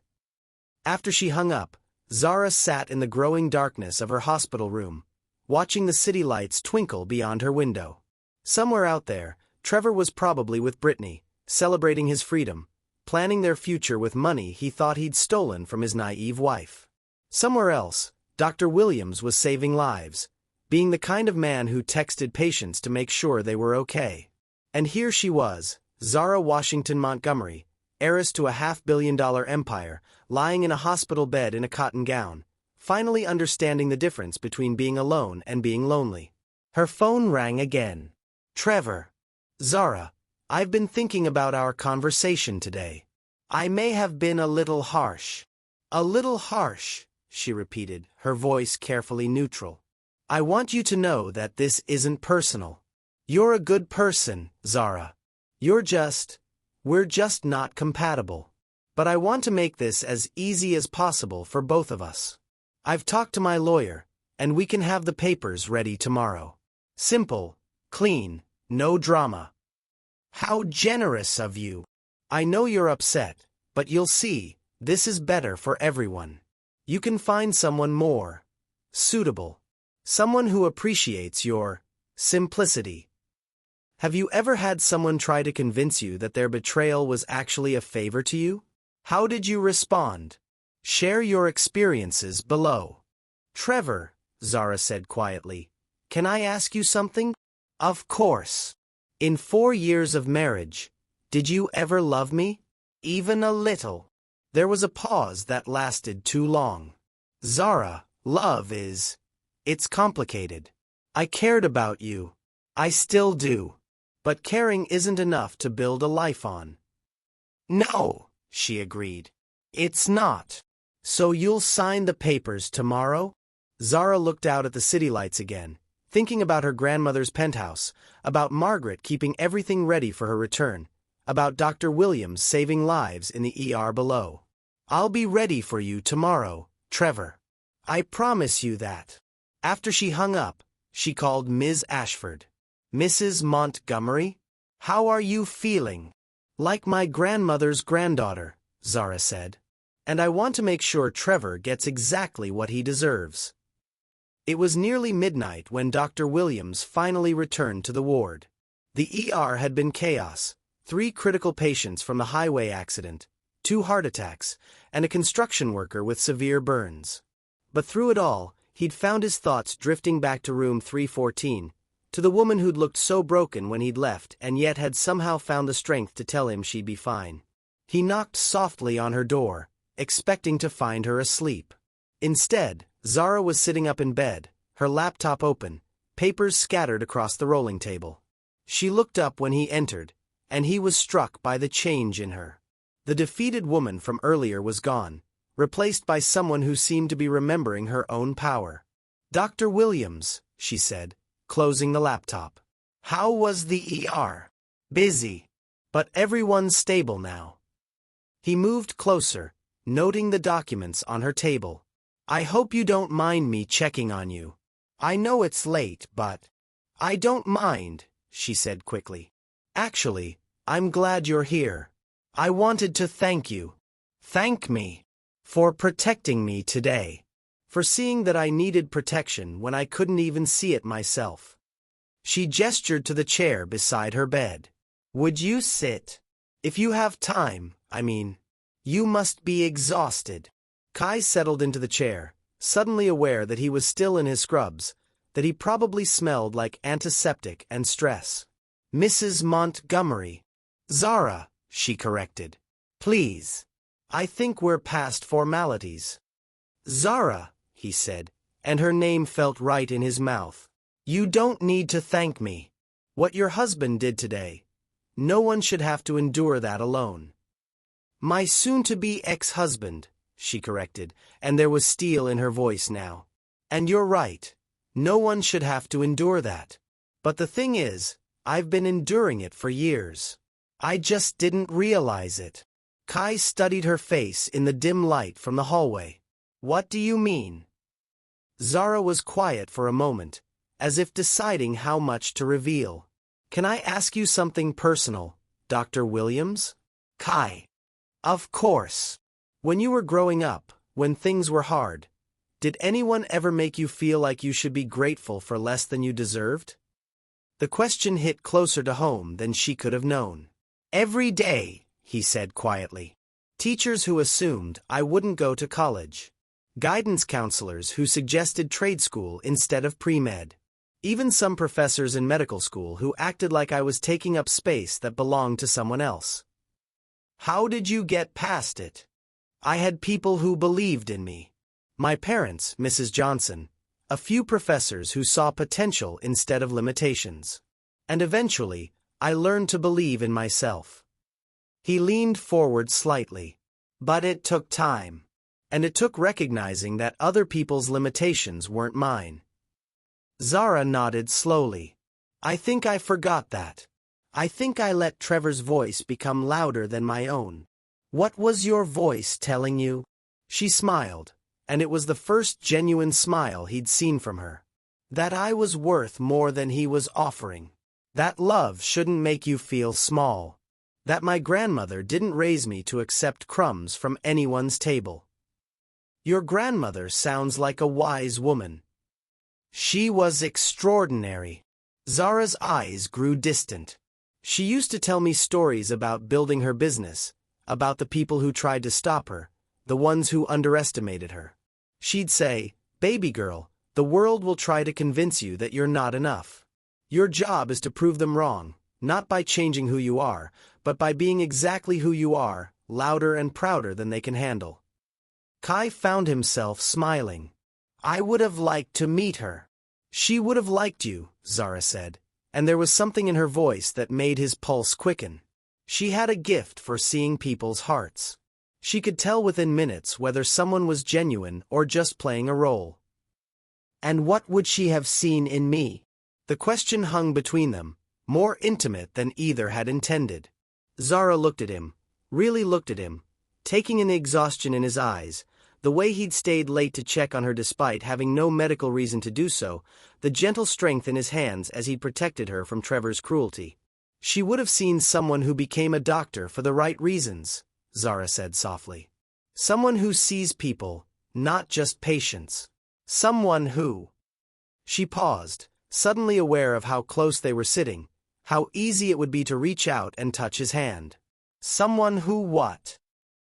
After she hung up, Zara sat in the growing darkness of her hospital room, watching the city lights twinkle beyond her window. Somewhere out there, Trevor was probably with Brittany, celebrating his freedom, planning their future with money he thought he'd stolen from his naive wife. Somewhere else, Dr. Williams was saving lives, being the kind of man who texted patients to make sure they were okay. And here she was, Zara Washington Montgomery, heiress to a $500 million empire, lying in a hospital bed in a cotton gown, finally understanding the difference between being alone and being lonely. Her phone rang again. Trevor. Zara, I've been thinking about our conversation today. I may have been a little harsh. A little harsh, she repeated, her voice carefully neutral. I want you to know that this isn't personal. You're a good person, Zara. We're just not compatible. But I want to make this as easy as possible for both of us. I've talked to my lawyer, and we can have the papers ready tomorrow. Simple, clean, no drama. How generous of you. I know you're upset, but you'll see, this is better for everyone. You can find someone more suitable. Someone who appreciates your simplicity. Have you ever had someone try to convince you that their betrayal was actually a favor to you? How did you respond? Share your experiences below. Trevor, Zara said quietly, can I ask you something? Of course. In 4 years of marriage, did you ever love me? Even a little. There was a pause that lasted too long. Zara, love it's complicated. I cared about you. I still do. But caring isn't enough to build a life on. No, she agreed. It's not. So you'll sign the papers tomorrow? Zara looked out at the city lights again, thinking about her grandmother's penthouse, about Margaret keeping everything ready for her return, about Dr. Williams saving lives in the ER below. I'll be ready for you tomorrow, Trevor. I promise you that. After she hung up, she called Ms. Ashford. Mrs. Montgomery? How are you feeling? Like my grandmother's granddaughter, Zara said. And I want to make sure Trevor gets exactly what he deserves. It was nearly midnight when Dr. Williams finally returned to the ward. The ER had been chaos, 3 critical patients from the highway accident, 2 heart attacks, and a construction worker with severe burns. But through it all, he'd found his thoughts drifting back to room 314, To the woman who'd looked so broken when he'd left and yet had somehow found the strength to tell him she'd be fine. He knocked softly on her door, expecting to find her asleep. Instead, Zara was sitting up in bed, her laptop open, papers scattered across the rolling table. She looked up when he entered, and he was struck by the change in her. The defeated woman from earlier was gone, replaced by someone who seemed to be remembering her own power. "Dr. Williams," she said, closing the laptop. "How was the ER? Busy. But everyone's stable now." He moved closer, noting the documents on her table. "I hope you don't mind me checking on you. I know it's late, but—" "I don't mind," she said quickly. "Actually, I'm glad you're here. I wanted to thank you. Thank me. For protecting me today. For seeing that I needed protection when I couldn't even see it myself." She gestured to the chair beside her bed. "Would you sit? If you have time, I mean. You must be exhausted." Kai settled into the chair, suddenly aware that he was still in his scrubs, that he probably smelled like antiseptic and stress. "Mrs. Montgomery." "Zara," she corrected. "Please. I think we're past formalities." "Zara," he said, and her name felt right in his mouth. "You don't need to thank me. What your husband did today. No one should have to endure that alone." "My soon-to-be ex-husband," she corrected, and there was steel in her voice now. "And you're right. No one should have to endure that. But the thing is, I've been enduring it for years. I just didn't realize it." Kai studied her face in the dim light from the hallway. "What do you mean?" Zara was quiet for a moment, as if deciding how much to reveal. "Can I ask you something personal, Dr. Williams?" "Kai." "Of course. When you were growing up, when things were hard, did anyone ever make you feel like you should be grateful for less than you deserved?" The question hit closer to home than she could have known. "Every day," he said quietly. "Teachers who assumed I wouldn't go to college. Guidance counselors who suggested trade school instead of pre-med. Even some professors in medical school who acted like I was taking up space that belonged to someone else. How did you get past it?" "I had people who believed in me. My parents, Mrs. Johnson, a few professors who saw potential instead of limitations. And eventually, I learned to believe in myself." He leaned forward slightly. "But it took time. And it took recognizing that other people's limitations weren't mine." Zara nodded slowly. "I think I forgot that. I think I let Trevor's voice become louder than my own." "What was your voice telling you?" She smiled, and it was the first genuine smile he'd seen from her. "That I was worth more than he was offering. That love shouldn't make you feel small. That my grandmother didn't raise me to accept crumbs from anyone's table." "Your grandmother sounds like a wise woman." "She was extraordinary." Zara's eyes grew distant. "She used to tell me stories about building her business, about the people who tried to stop her, the ones who underestimated her. She'd say, 'Baby girl, the world will try to convince you that you're not enough. Your job is to prove them wrong, not by changing who you are, but by being exactly who you are, louder and prouder than they can handle." Kai found himself smiling. "I would have liked to meet her." "She would have liked you," Zara said, and there was something in her voice that made his pulse quicken. She had a gift for seeing people's hearts. She could tell within minutes whether someone was genuine or just playing a role. "And what would she have seen in me?" The question hung between them, more intimate than either had intended. Zara looked at him, really looked at him, taking in the exhaustion in his eyes, the way he'd stayed late to check on her despite having no medical reason to do so, the gentle strength in his hands as he'd protected her from Trevor's cruelty. "She would have seen someone who became a doctor for the right reasons," Zara said softly. "Someone who sees people, not just patients. Someone who—" She paused, suddenly aware of how close they were sitting, how easy it would be to reach out and touch his hand. "Someone who what?"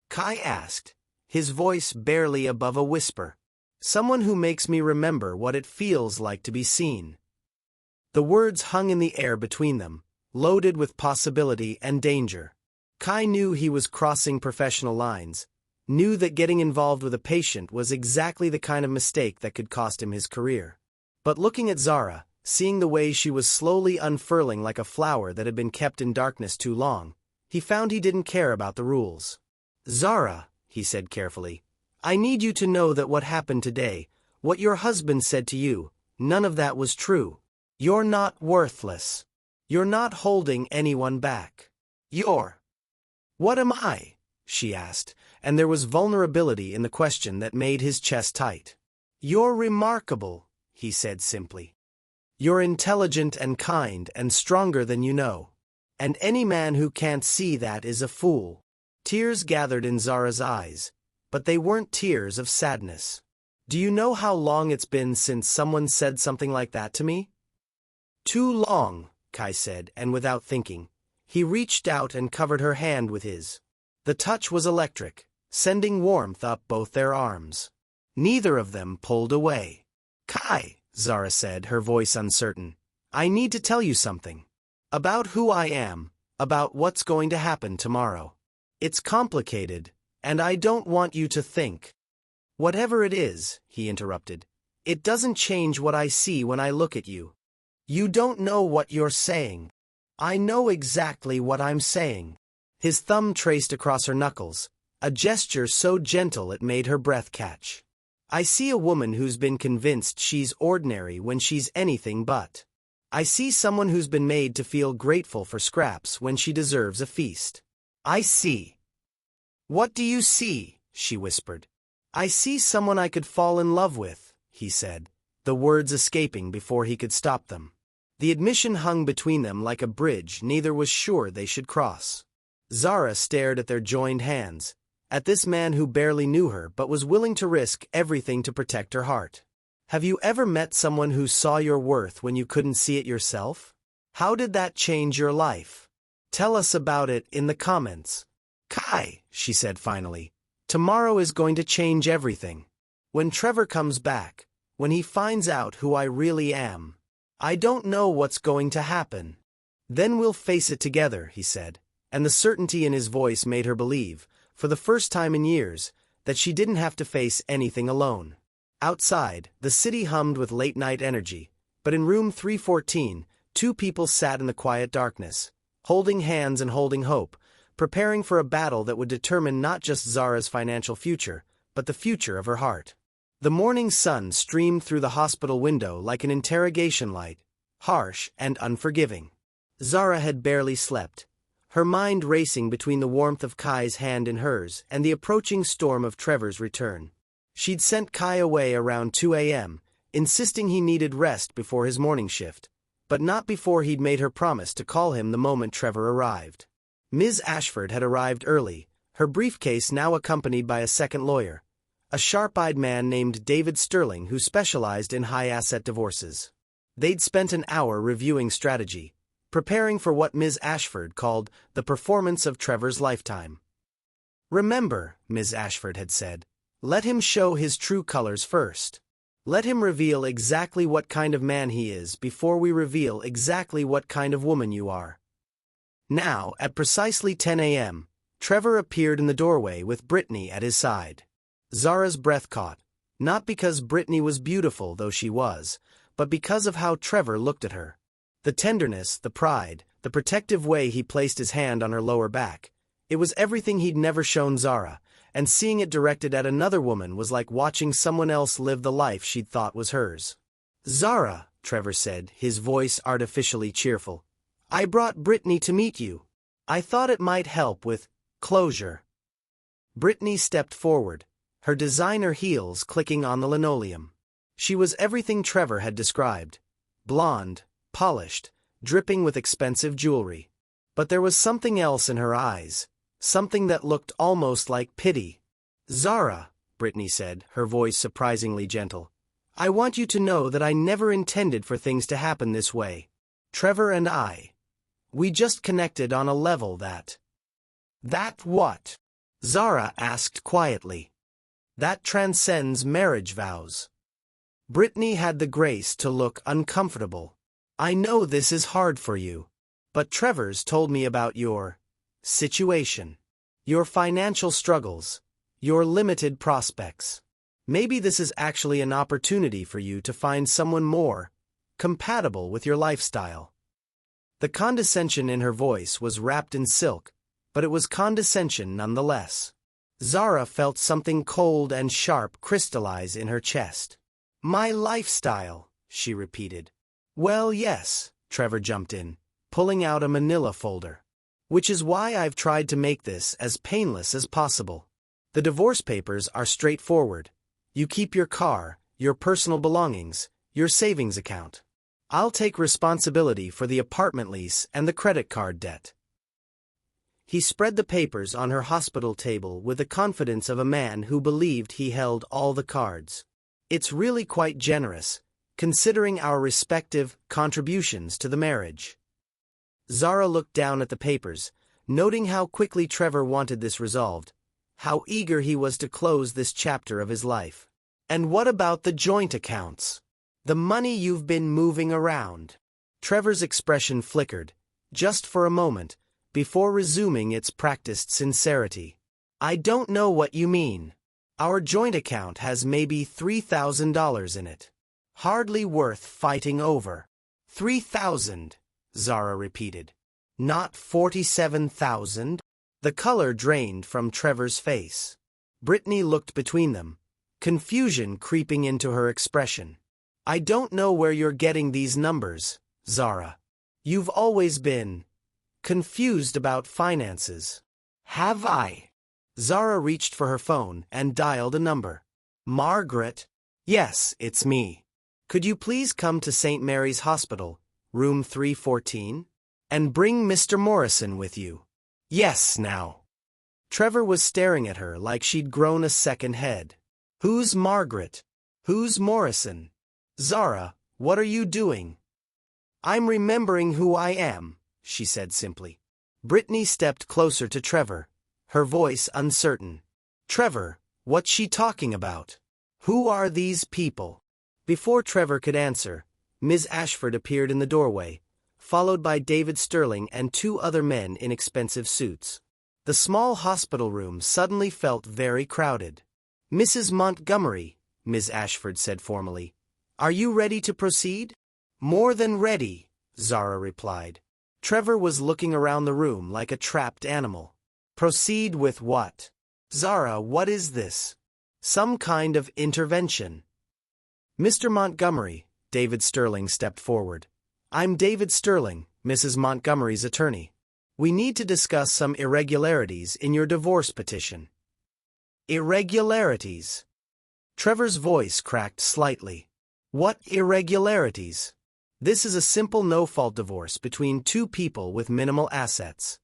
Kai asked, his voice barely above a whisper. "Someone who makes me remember what it feels like to be seen." The words hung in the air between them, loaded with possibility and danger. Kai knew he was crossing professional lines, knew that getting involved with a patient was exactly the kind of mistake that could cost him his career. But looking at Zara, seeing the way she was slowly unfurling like a flower that had been kept in darkness too long, he found he didn't care about the rules. "Zara," he said carefully, "I need you to know that what happened today, what your husband said to you, none of that was true. You're not worthless. You're not holding anyone back. You're—" "What am I?" she asked, and there was vulnerability in the question that made his chest tight. "You're remarkable," he said simply. "You're intelligent and kind and stronger than you know. And any man who can't see that is a fool." Tears gathered in Zara's eyes, but they weren't tears of sadness. "Do you know how long it's been since someone said something like that to me?" "Too long," Kai said, and without thinking, he reached out and covered her hand with his. The touch was electric, sending warmth up both their arms. Neither of them pulled away. "Kai," Zara said, her voice uncertain, "I need to tell you something. About who I am, about what's going to happen tomorrow. It's complicated, and I don't want you to think." "Whatever it is," he interrupted, "it doesn't change what I see when I look at you. You don't know what you're saying. I know exactly what I'm saying." His thumb traced across her knuckles, a gesture so gentle it made her breath catch. "I see a woman who's been convinced she's ordinary when she's anything but. I see someone who's been made to feel grateful for scraps when she deserves a feast. I see." "What do you see?" she whispered. "I see someone I could fall in love with," he said, the words escaping before he could stop them. The admission hung between them like a bridge neither was sure they should cross. Zara stared at their joined hands, at this man who barely knew her but was willing to risk everything to protect her heart. Have you ever met someone who saw your worth when you couldn't see it yourself? How did that change your life? Tell us about it in the comments. "Kai," she said finally, "tomorrow is going to change everything. When Trevor comes back, when he finds out who I really am, I don't know what's going to happen. Then we'll face it together," he said, and the certainty in his voice made her believe, for the first time in years, that she didn't have to face anything alone. Outside, the city hummed with late-night energy, but in room 314, two people sat in the quiet darkness, holding hands and holding hope, preparing for a battle that would determine not just Zara's financial future, but the future of her heart. The morning sun streamed through the hospital window like an interrogation light, harsh and unforgiving. Zara had barely slept, her mind racing between the warmth of Kai's hand in hers and the approaching storm of Trevor's return. She'd sent Kai away around 2 a.m., insisting he needed rest before his morning shift, but not before he'd made her promise to call him the moment Trevor arrived. Ms. Ashford had arrived early, her briefcase now accompanied by a second lawyer, a sharp-eyed man named David Sterling who specialized in high-asset divorces. They'd spent an hour reviewing strategy, preparing for what Ms. Ashford called the performance of Trevor's lifetime. "Remember," Ms. Ashford had said, "let him show his true colors first. Let him reveal exactly what kind of man he is before we reveal exactly what kind of woman you are." Now, at precisely 10 a.m., Trevor appeared in the doorway with Brittany at his side. Zara's breath caught, not because Brittany was beautiful though she was, but because of how Trevor looked at her. The tenderness, the pride, the protective way he placed his hand on her lower back. It was everything he'd never shown Zara, and seeing it directed at another woman was like watching someone else live the life she'd thought was hers. "Zara," Trevor said, his voice artificially cheerful, "I brought Brittany to meet you. I thought it might help with closure." Brittany stepped forward, her designer heels clicking on the linoleum. She was everything Trevor had described. Blonde, polished, dripping with expensive jewelry. But there was something else in her eyes, something that looked almost like pity. "Zara," Brittany said, her voice surprisingly gentle, "I want you to know that I never intended for things to happen this way. Trevor and we just connected on a level that—" "That what?" Zara asked quietly. "That transcends marriage vows." Brittany had the grace to look uncomfortable. I know this is hard for you. But Trevor's told me about your situation, your financial struggles, your limited prospects. Maybe this is actually an opportunity for you to find someone more compatible with your lifestyle. The condescension in her voice was wrapped in silk, but it was condescension nonetheless. Zara felt something cold and sharp crystallize in her chest. My lifestyle, she repeated. Well, yes, Trevor jumped in, pulling out a manila folder. Which is why I've tried to make this as painless as possible. The divorce papers are straightforward. You keep your car, your personal belongings, your savings account. I'll take responsibility for the apartment lease and the credit card debt. He spread the papers on her hospital table with the confidence of a man who believed he held all the cards. It's really quite generous, considering our respective contributions to the marriage. Zara looked down at the papers, noting how quickly Trevor wanted this resolved, how eager he was to close this chapter of his life. And what about the joint accounts? The money you've been moving around? Trevor's expression flickered, just for a moment, before resuming its practiced sincerity. I don't know what you mean. Our joint account has maybe $3,000 in it. Hardly worth fighting over. 3,000, Zara repeated. Not 47,000? The color drained from Trevor's face. Brittany looked between them, confusion creeping into her expression. I don't know where you're getting these numbers, Zara. You've always been confused about finances. Have I? Zara reached for her phone and dialed a number. Margaret? Yes, it's me. Could you please come to St. Mary's Hospital, room 314? And bring Mr. Morrison with you. Yes, now. Trevor was staring at her like she'd grown a second head. Who's Margaret? Who's Morrison? Zara, what are you doing? I'm remembering who I am, she said simply. Brittany stepped closer to Trevor, her voice uncertain. Trevor, what's she talking about? Who are these people? Before Trevor could answer, Ms. Ashford appeared in the doorway, followed by David Sterling and two other men in expensive suits. The small hospital room suddenly felt very crowded. Mrs. Montgomery, Ms. Ashford said formally, are you ready to proceed? More than ready, Zara replied. Trevor was looking around the room like a trapped animal. Proceed with what? Zara, what is this? Some kind of intervention. Mr. Montgomery, David Sterling stepped forward. I'm David Sterling, Mrs. Montgomery's attorney. We need to discuss some irregularities in your divorce petition. Irregularities? Trevor's voice cracked slightly. What irregularities? This is a simple no-fault divorce between two people with minimal assets.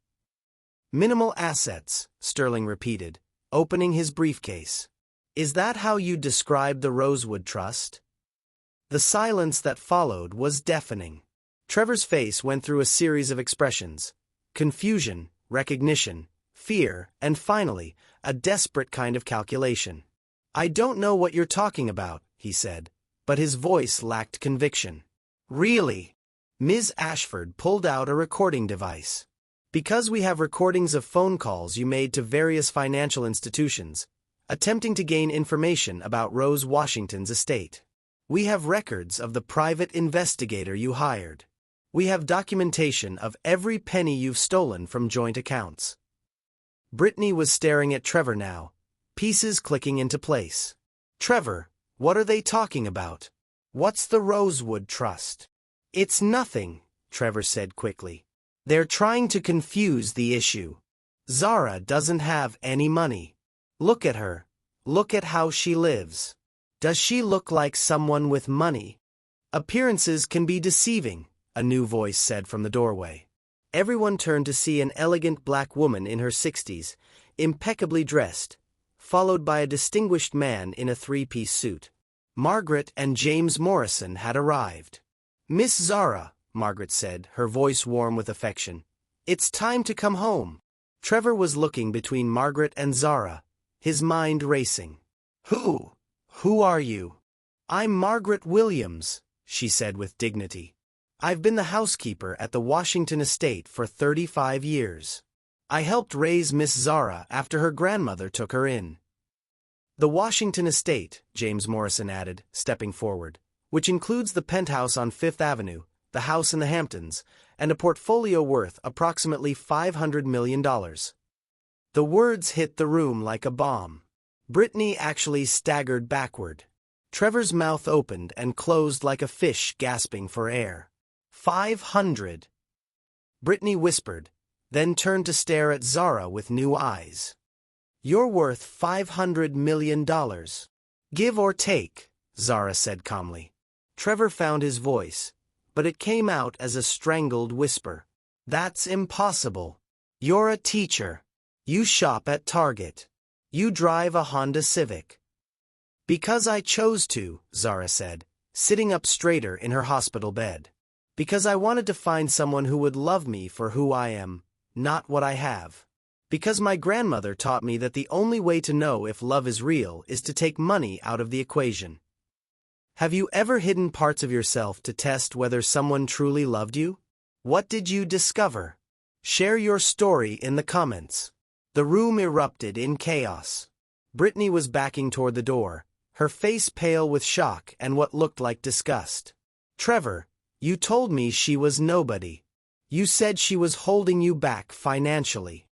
Minimal assets, Sterling repeated, opening his briefcase. Is that how you describe the Rosewood Trust? The silence that followed was deafening. Trevor's face went through a series of expressions: confusion, recognition, fear, and finally, a desperate kind of calculation. I don't know what you're talking about, he said, but his voice lacked conviction. Really? Ms. Ashford pulled out a recording device. Because we have recordings of phone calls you made to various financial institutions, attempting to gain information about Rose Washington's estate. We have records of the private investigator you hired. We have documentation of every penny you've stolen from joint accounts. Brittany was staring at Trevor now, pieces clicking into place. Trevor, what are they talking about? What's the Rosewood Trust? It's nothing, Trevor said quickly. They're trying to confuse the issue. Zara doesn't have any money. Look at her. Look at how she lives. Does she look like someone with money? Appearances can be deceiving, a new voice said from the doorway. Everyone turned to see an elegant black woman in her 60s, impeccably dressed, followed by a distinguished man in a three-piece suit. Margaret and James Morrison had arrived. Miss Zara, Margaret said, her voice warm with affection. It's time to come home. Trevor was looking between Margaret and Zara, his mind racing. Who are you? I'm Margaret Williams, she said with dignity. I've been the housekeeper at the Washington estate for 35 years. I helped raise Miss Zara after her grandmother took her in. The Washington estate, James Morrison added, stepping forward, which includes the penthouse on Fifth Avenue, the house in the Hamptons, and a portfolio worth approximately $500 million. The words hit the room like a bomb. Brittany actually staggered backward. Trevor's mouth opened and closed like a fish gasping for air. 500. Brittany whispered, then turned to stare at Zara with new eyes. You're worth $500 million. Give or take, Zara said calmly. Trevor found his voice, but it came out as a strangled whisper. That's impossible. You're a teacher. You shop at Target. You drive a Honda Civic. Because I chose to, Zara said, sitting up straighter in her hospital bed. Because I wanted to find someone who would love me for who I am, not what I have. Because my grandmother taught me that the only way to know if love is real is to take money out of the equation. Have you ever hidden parts of yourself to test whether someone truly loved you? What did you discover? Share your story in the comments. The room erupted in chaos. Brittany was backing toward the door, her face pale with shock and what looked like disgust. Trevor, you told me she was nobody. You said she was holding you back financially.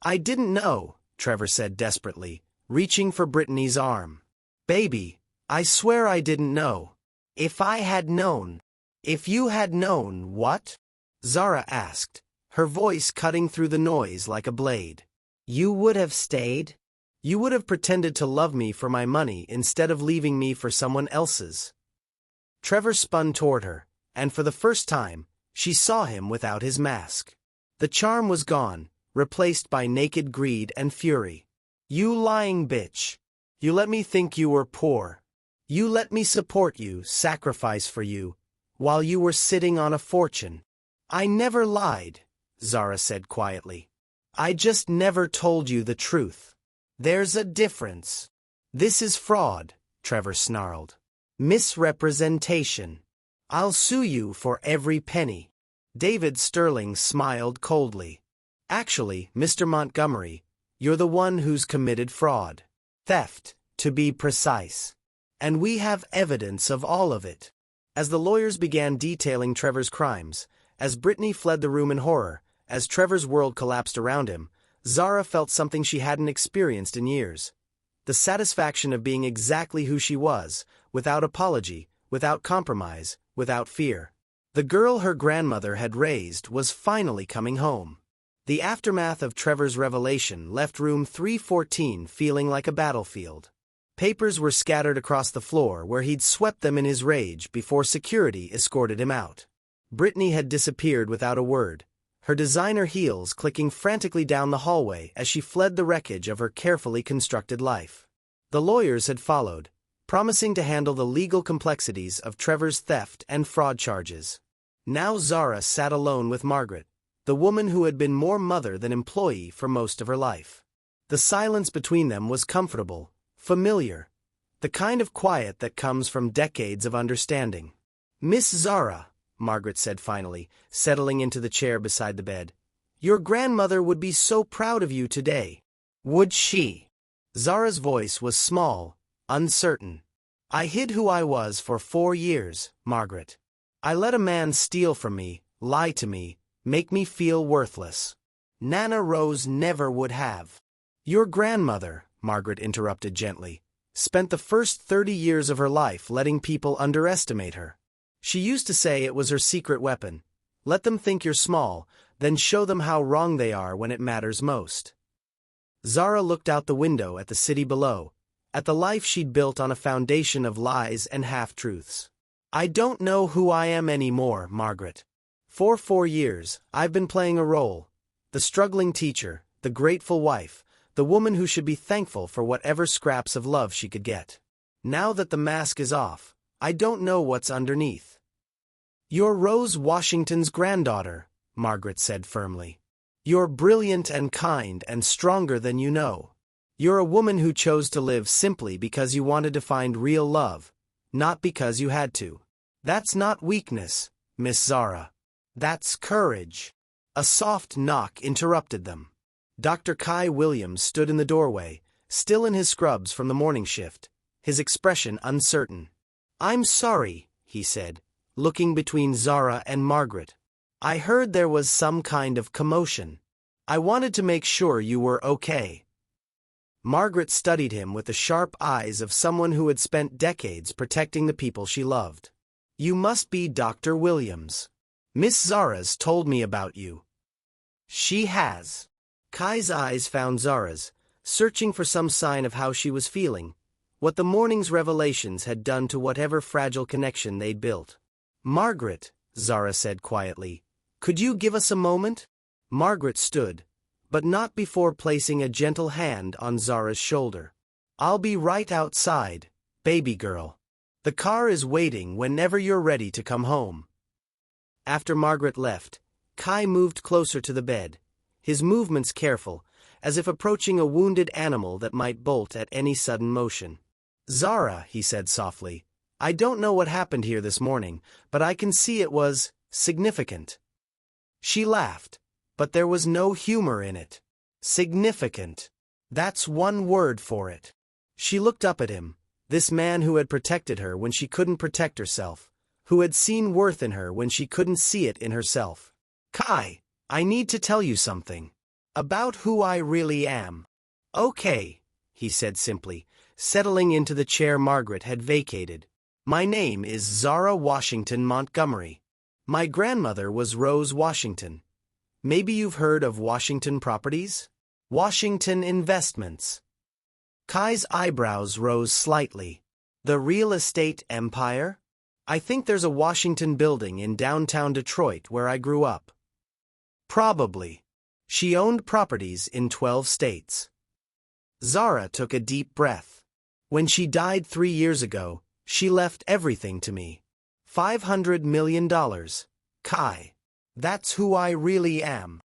I didn't know, Trevor said desperately, reaching for Brittany's arm. Baby, I swear I didn't know. If I had known. If you had known what? Zara asked, her voice cutting through the noise like a blade. You would have stayed? You would have pretended to love me for my money instead of leaving me for someone else's. Trevor spun toward her, and for the first time, she saw him without his mask. The charm was gone, replaced by naked greed and fury. You lying bitch. You let me think you were poor. You let me support you, sacrifice for you, while you were sitting on a fortune. I never lied, Zara said quietly. I just never told you the truth. There's a difference. This is fraud, Trevor snarled. Misrepresentation. I'll sue you for every penny. David Sterling smiled coldly. Actually, Mr. Montgomery, you're the one who's committed fraud. Theft, to be precise. And we have evidence of all of it. As the lawyers began detailing Trevor's crimes, as Brittany fled the room in horror, as Trevor's world collapsed around him, Zara felt something she hadn't experienced in years. The satisfaction of being exactly who she was, without apology, without compromise, without fear. The girl her grandmother had raised was finally coming home. The aftermath of Trevor's revelation left room 314 feeling like a battlefield. Papers were scattered across the floor where he'd swept them in his rage before security escorted him out. Brittany had disappeared without a word, her designer heels clicking frantically down the hallway as she fled the wreckage of her carefully constructed life. The lawyers had followed, promising to handle the legal complexities of Trevor's theft and fraud charges. Now Zara sat alone with Margaret, the woman who had been more mother than employee for most of her life. The silence between them was comfortable, familiar, the kind of quiet that comes from decades of understanding. Miss Zara, Margaret said finally, settling into the chair beside the bed. Your grandmother would be so proud of you today. Would she? Zara's voice was small, uncertain. I hid who I was for 4 years, Margaret. I let a man steal from me, lie to me, make me feel worthless. Nana Rose never would have. Your grandmother, Margaret interrupted gently, spent the first 30 years of her life letting people underestimate her. She used to say it was her secret weapon. Let them think you're small, then show them how wrong they are when it matters most. Zara looked out the window at the city below, at the life she'd built on a foundation of lies and half-truths. I don't know who I am anymore, Margaret. For 4 years, I've been playing a role. The struggling teacher, the grateful wife, the woman who should be thankful for whatever scraps of love she could get. Now that the mask is off, I don't know what's underneath. You're Rose Washington's granddaughter, Margaret said firmly. You're brilliant and kind and stronger than you know. You're a woman who chose to live simply because you wanted to find real love, not because you had to. That's not weakness, Miss Zara. That's courage. A soft knock interrupted them. Dr. Kai Williams stood in the doorway, still in his scrubs from the morning shift, his expression uncertain. "I'm sorry," he said, looking between Zara and Margaret. "I heard there was some kind of commotion. I wanted to make sure you were okay." Margaret studied him with the sharp eyes of someone who had spent decades protecting the people she loved. "You must be Dr. Williams. Miss Zara's told me about you." "She has." Kai's eyes found Zara's, searching for some sign of how she was feeling, what the morning's revelations had done to whatever fragile connection they'd built. "Margaret," Zara said quietly, "could you give us a moment?" Margaret stood, but not before placing a gentle hand on Zara's shoulder. "I'll be right outside, baby girl. The car is waiting whenever you're ready to come home." After Margaret left, Kai moved closer to the bed, his movements careful, as if approaching a wounded animal that might bolt at any sudden motion. "Zara," he said softly, "I don't know what happened here this morning, but I can see it was significant." She laughed, but there was no humor in it. Significant. That's one word for it. She looked up at him, this man who had protected her when she couldn't protect herself, who had seen worth in her when she couldn't see it in herself. "Kai, I need to tell you something. About who I really am." "Okay," he said simply, settling into the chair Margaret had vacated. "My name is Zara Washington Montgomery. My grandmother was Rose Washington. Maybe you've heard of Washington Properties? Washington Investments." Kai's eyebrows rose slightly. "The real estate empire? I think there's a Washington building in downtown Detroit where I grew up." "Probably." She owned properties in 12 states. Zara took a deep breath. "When she died 3 years ago, she left everything to me. $500 million. Kai. That's who I really am."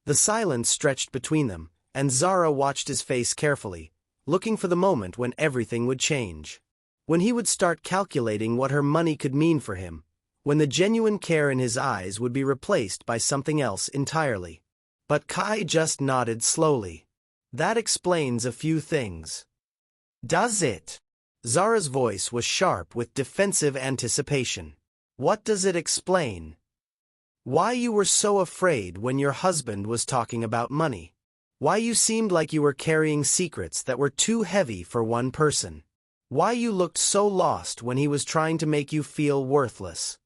The silence stretched between them, and Zara watched his face carefully, looking for the moment when everything would change. When he would start calculating what her money could mean for him, when the genuine care in his eyes would be replaced by something else entirely. But Kai just nodded slowly. "That explains a few things." "Does it?" Zara's voice was sharp with defensive anticipation. "What does it explain?" "Why you were so afraid when your husband was talking about money. Why you seemed like you were carrying secrets that were too heavy for one person. Why you looked so lost when he was trying to make you feel worthless."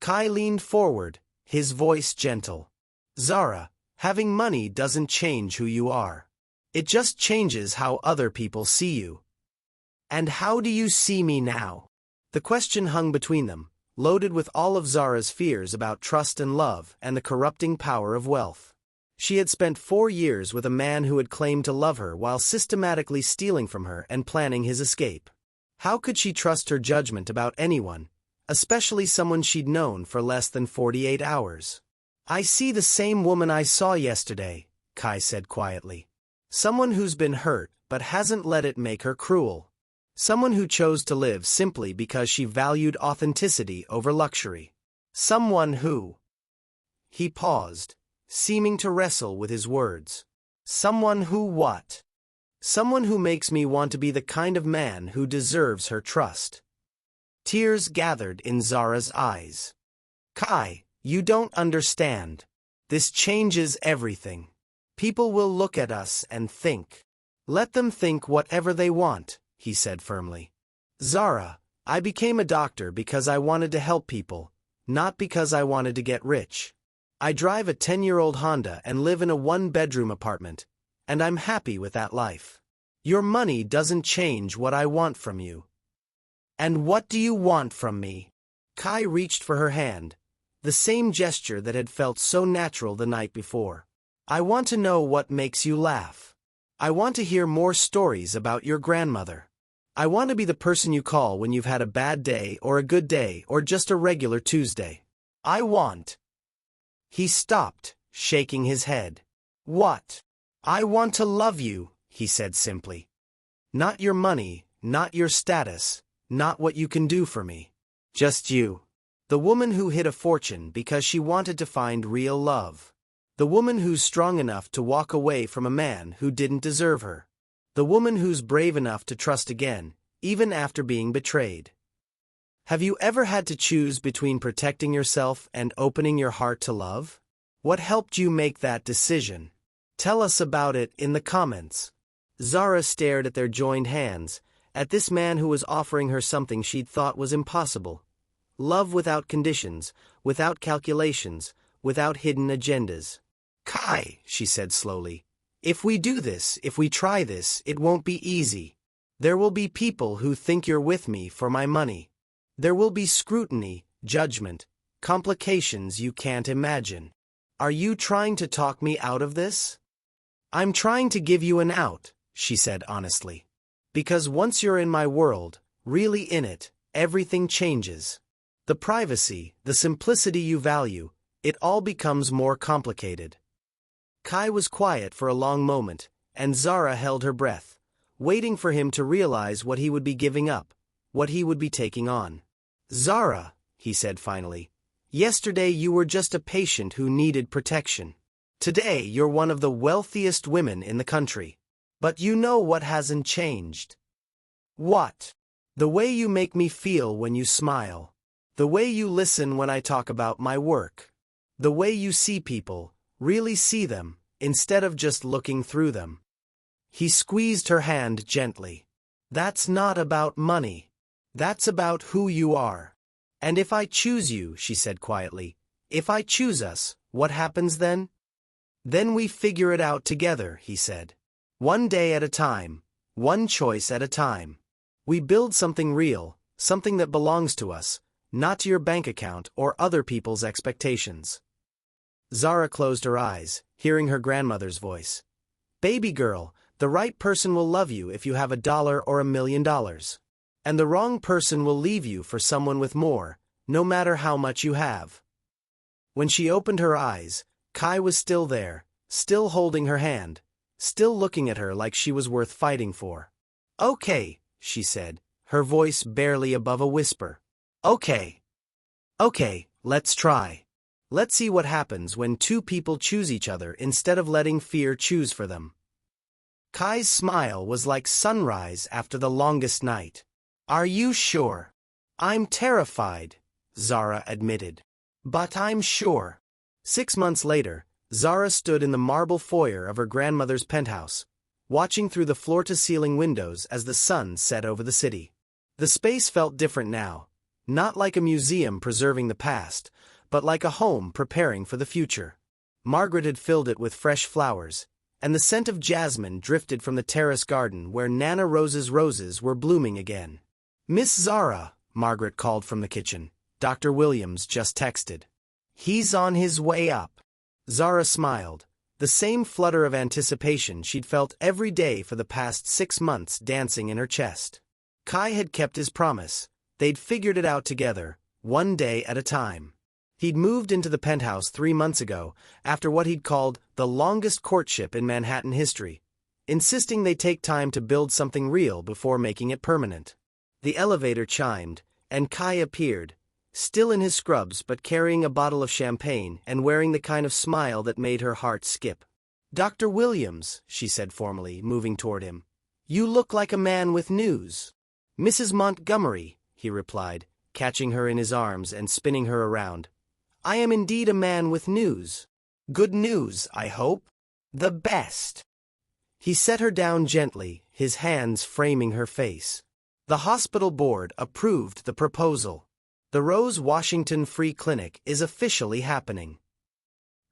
Kai leaned forward, his voice gentle. "Zara, having money doesn't change who you are. It just changes how other people see you." "And how do you see me now?" The question hung between them, loaded with all of Zara's fears about trust and love and the corrupting power of wealth. She had spent 4 years with a man who had claimed to love her while systematically stealing from her and planning his escape. How could she trust her judgment about anyone, especially someone she'd known for less than 48 hours? "I see the same woman I saw yesterday," Kai said quietly. "Someone who's been hurt but hasn't let it make her cruel. Someone who chose to live simply because she valued authenticity over luxury. Someone who—" He paused, seeming to wrestle with his words. "Someone who what?" "Someone who makes me want to be the kind of man who deserves her trust." Tears gathered in Zara's eyes. "Kai, you don't understand. This changes everything. People will look at us and think." "Let them think whatever they want," he said firmly. "Zara, I became a doctor because I wanted to help people, not because I wanted to get rich. I drive a 10-year-old Honda and live in a 1-bedroom apartment, and I'm happy with that life. Your money doesn't change what I want from you." "And what do you want from me?" Kai reached for her hand, the same gesture that had felt so natural the night before. "I want to know what makes you laugh. I want to hear more stories about your grandmother. I want to be the person you call when you've had a bad day or a good day or just a regular Tuesday. I want—" He stopped, shaking his head. "What?" "I want to love you," he said simply. "Not your money, not your status, not what you can do for me. Just you." The woman who hid a fortune because she wanted to find real love. The woman who's strong enough to walk away from a man who didn't deserve her. The woman who's brave enough to trust again, even after being betrayed. Have you ever had to choose between protecting yourself and opening your heart to love? What helped you make that decision? Tell us about it in the comments. Zara stared at their joined hands, at this man who was offering her something she'd thought was impossible. Love without conditions, without calculations, without hidden agendas. Kai, she said slowly, if we do this, if we try this, it won't be easy. There will be people who think you're with me for my money. There will be scrutiny, judgment, complications you can't imagine. Are you trying to talk me out of this? I'm trying to give you an out, she said honestly. Because once you're in my world, really in it, everything changes. The privacy, the simplicity you value, it all becomes more complicated. Kai was quiet for a long moment, and Zara held her breath, waiting for him to realize what he would be giving up, what he would be taking on. Zara, he said finally, yesterday you were just a patient who needed protection. Today you're one of the wealthiest women in the country. But you know what hasn't changed. What? The way you make me feel when you smile. The way you listen when I talk about my work. The way you see people, really see them, instead of just looking through them. He squeezed her hand gently. That's not about money. That's about who you are. And if I choose you, she said quietly, if I choose us, what happens then? Then we figure it out together, he said. One day at a time, one choice at a time. We build something real, something that belongs to us, not to your bank account or other people's expectations. Zara closed her eyes, hearing her grandmother's voice. Baby girl, the right person will love you if you have $1 or $1 million. And the wrong person will leave you for someone with more, no matter how much you have. When she opened her eyes, Kai was still there, still holding her hand, still looking at her like she was worth fighting for. Okay, she said, her voice barely above a whisper. Okay. Okay, let's try. Let's see what happens when two people choose each other instead of letting fear choose for them. Kai's smile was like sunrise after the longest night. Are you sure? I'm terrified, Zara admitted. But I'm sure. 6 months later, Zara stood in the marble foyer of her grandmother's penthouse, watching through the floor-to-ceiling windows as the sun set over the city. The space felt different now, not like a museum preserving the past, but like a home preparing for the future. Margaret had filled it with fresh flowers, and the scent of jasmine drifted from the terrace garden where Nana Rose's roses were blooming again. Miss Zara, Margaret called from the kitchen. Dr. Williams just texted. He's on his way up. Zara smiled, the same flutter of anticipation she'd felt every day for the past 6 months dancing in her chest. Kai had kept his promise. They'd figured it out together, one day at a time. He'd moved into the penthouse 3 months ago, after what he'd called the longest courtship in Manhattan history, insisting they take time to build something real before making it permanent. The elevator chimed, and Kai appeared, still in his scrubs but carrying a bottle of champagne and wearing the kind of smile that made her heart skip. Dr. Williams, she said formally, moving toward him. You look like a man with news. Mrs. Montgomery, he replied, catching her in his arms and spinning her around. I am indeed a man with news. Good news, I hope. The best. He set her down gently, his hands framing her face. The hospital board approved the proposal. The Rose Washington Free Clinic is officially happening.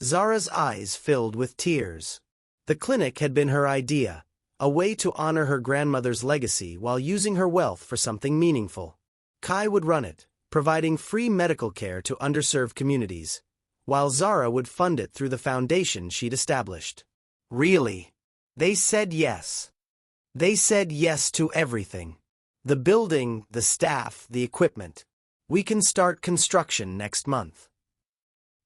Zara's eyes filled with tears. The clinic had been her idea, a way to honor her grandmother's legacy while using her wealth for something meaningful. Kai would run it, providing free medical care to underserved communities, while Zara would fund it through the foundation she'd established. Really? They said yes. They said yes to everything. The building, the staff, the equipment. We can start construction next month.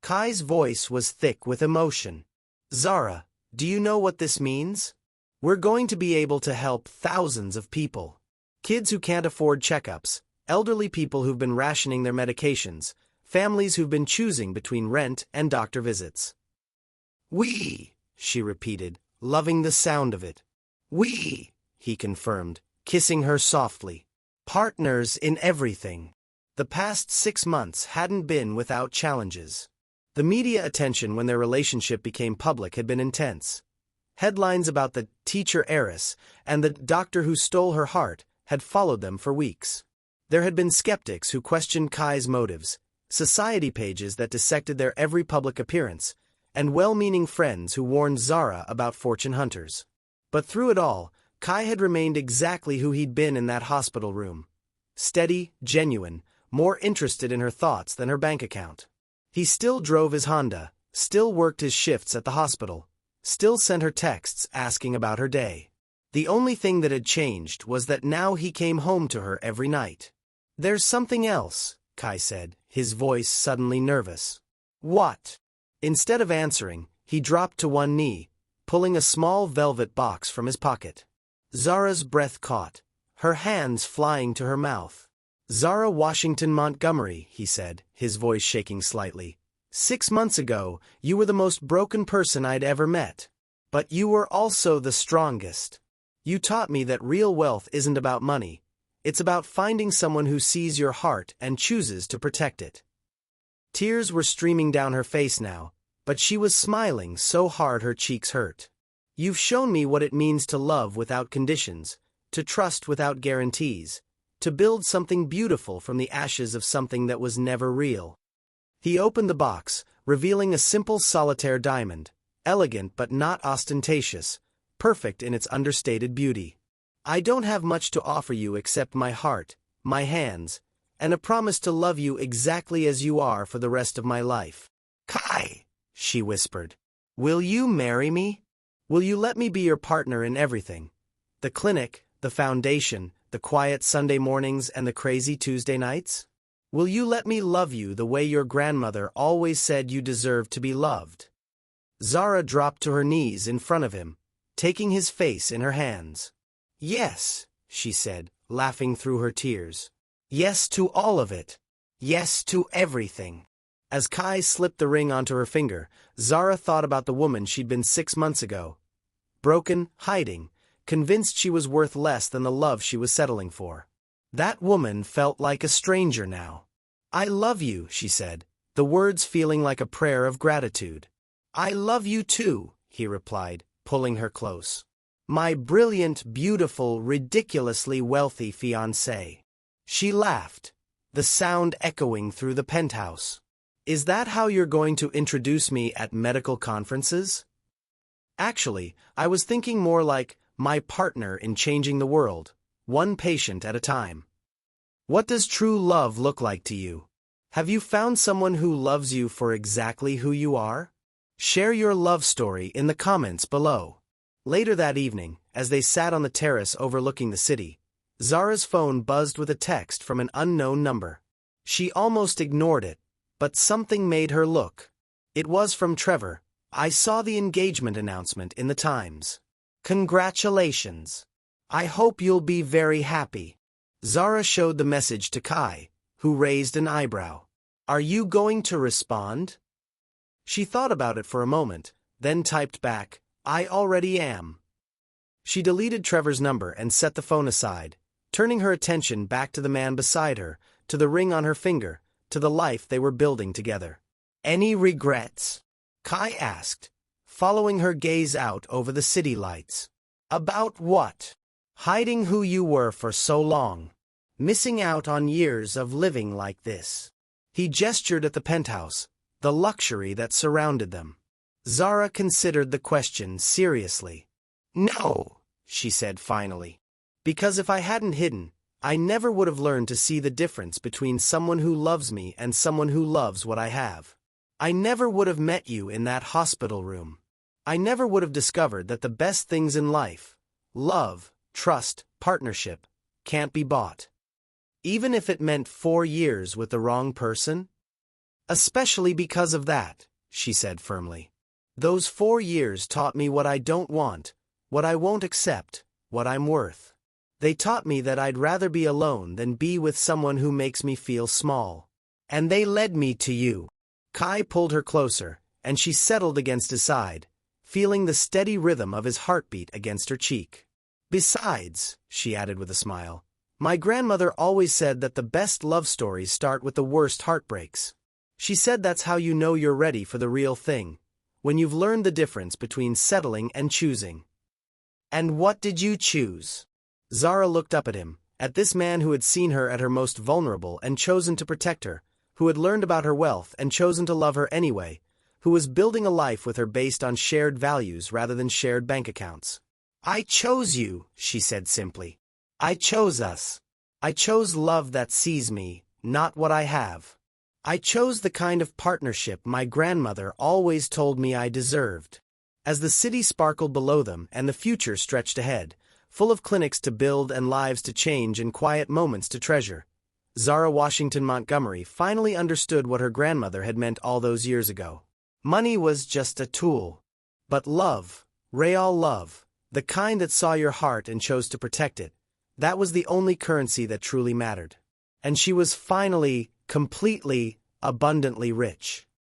Kai's voice was thick with emotion. Zara, do you know what this means? We're going to be able to help thousands of people. Kids who can't afford checkups, elderly people who've been rationing their medications, families who've been choosing between rent and doctor visits. "We," she repeated, loving the sound of it. "We," he confirmed, kissing her softly. "Partners in everything." The past 6 months hadn't been without challenges. The media attention when their relationship became public had been intense. Headlines about the teacher Heiress and the doctor who stole her heart had followed them for weeks. There had been skeptics who questioned Kai's motives, society pages that dissected their every public appearance, and well-meaning friends who warned Zara about fortune hunters. But through it all, Kai had remained exactly who he'd been in that hospital room. Steady, genuine, more interested in her thoughts than her bank account. He still drove his Honda, still worked his shifts at the hospital, still sent her texts asking about her day. The only thing that had changed was that now he came home to her every night. "There's something else," Kai said, his voice suddenly nervous. "What?" Instead of answering, he dropped to one knee, pulling a small velvet box from his pocket. Zara's breath caught, her hands flying to her mouth. "Zara Washington Montgomery," he said, his voice shaking slightly. "6 months ago, you were the most broken person I'd ever met. But you were also the strongest. You taught me that real wealth isn't about money. It's about finding someone who sees your heart and chooses to protect it." Tears were streaming down her face now, but she was smiling so hard her cheeks hurt. "You've shown me what it means to love without conditions, to trust without guarantees, to build something beautiful from the ashes of something that was never real." He opened the box, revealing a simple solitaire diamond, elegant but not ostentatious, perfect in its understated beauty. "I don't have much to offer you except my heart, my hands, and a promise to love you exactly as you are for the rest of my life." "Kai," she whispered, "will you marry me? Will you let me be your partner in everything? The clinic, the foundation, the quiet Sunday mornings and the crazy Tuesday nights? Will you let me love you the way your grandmother always said you deserved to be loved?" Zara dropped to her knees in front of him, taking his face in her hands. "Yes," she said, laughing through her tears. "Yes to all of it. Yes to everything." As Kai slipped the ring onto her finger, Zara thought about the woman she'd been 6 months ago. Broken, hiding, convinced she was worth less than the love she was settling for. That woman felt like a stranger now. "I love you," she said, the words feeling like a prayer of gratitude. "I love you too," he replied, pulling her close. "My brilliant, beautiful, ridiculously wealthy fiancé." She laughed, the sound echoing through the penthouse. "Is that how you're going to introduce me at medical conferences?" "Actually, I was thinking more like my partner in changing the world, one patient at a time." "What does true love look like to you? Have you found someone who loves you for exactly who you are? Share your love story in the comments below." Later that evening, as they sat on the terrace overlooking the city, Zara's phone buzzed with a text from an unknown number. She almost ignored it, but something made her look. It was from Trevor. "I saw the engagement announcement in the Times. Congratulations. I hope you'll be very happy." Zara showed the message to Kai, who raised an eyebrow. "Are you going to respond?" She thought about it for a moment, then typed back, "I already am." She deleted Trevor's number and set the phone aside, turning her attention back to the man beside her, to the ring on her finger, to the life they were building together. "Any regrets?" Kai asked, following her gaze out over the city lights. "About what?" "Hiding who you were for so long. Missing out on years of living like this." He gestured at the penthouse, the luxury that surrounded them. Zara considered the question seriously. "No," she said finally. "Because if I hadn't hidden, I never would have learned to see the difference between someone who loves me and someone who loves what I have. I never would have met you in that hospital room. I never would have discovered that the best things in life, love, trust, partnership, can't be bought. Even if it meant 4 years with the wrong person? Especially because of that," she said firmly. "Those 4 years taught me what I don't want, what I won't accept, what I'm worth. They taught me that I'd rather be alone than be with someone who makes me feel small. And they led me to you. Kai pulled her closer, and she settled against his side, feeling the steady rhythm of his heartbeat against her cheek. Besides, she added with a smile, my grandmother always said that the best love stories start with the worst heartbreaks. She said that's how you know you're ready for the real thing, when you've learned the difference between settling and choosing. And what did you choose? Zara looked up at him, at this man who had seen her at her most vulnerable and chosen to protect her, who had learned about her wealth and chosen to love her anyway, who was building a life with her based on shared values rather than shared bank accounts. I chose you, she said simply. I chose us. I chose love that sees me, not what I have. I chose the kind of partnership my grandmother always told me I deserved. As the city sparkled below them and the future stretched ahead, full of clinics to build and lives to change and quiet moments to treasure, Zara Washington Montgomery finally understood what her grandmother had meant all those years ago. Money was just a tool. But love, real love, the kind that saw your heart and chose to protect it, that was the only currency that truly mattered. And she was finally, completely, abundantly rich.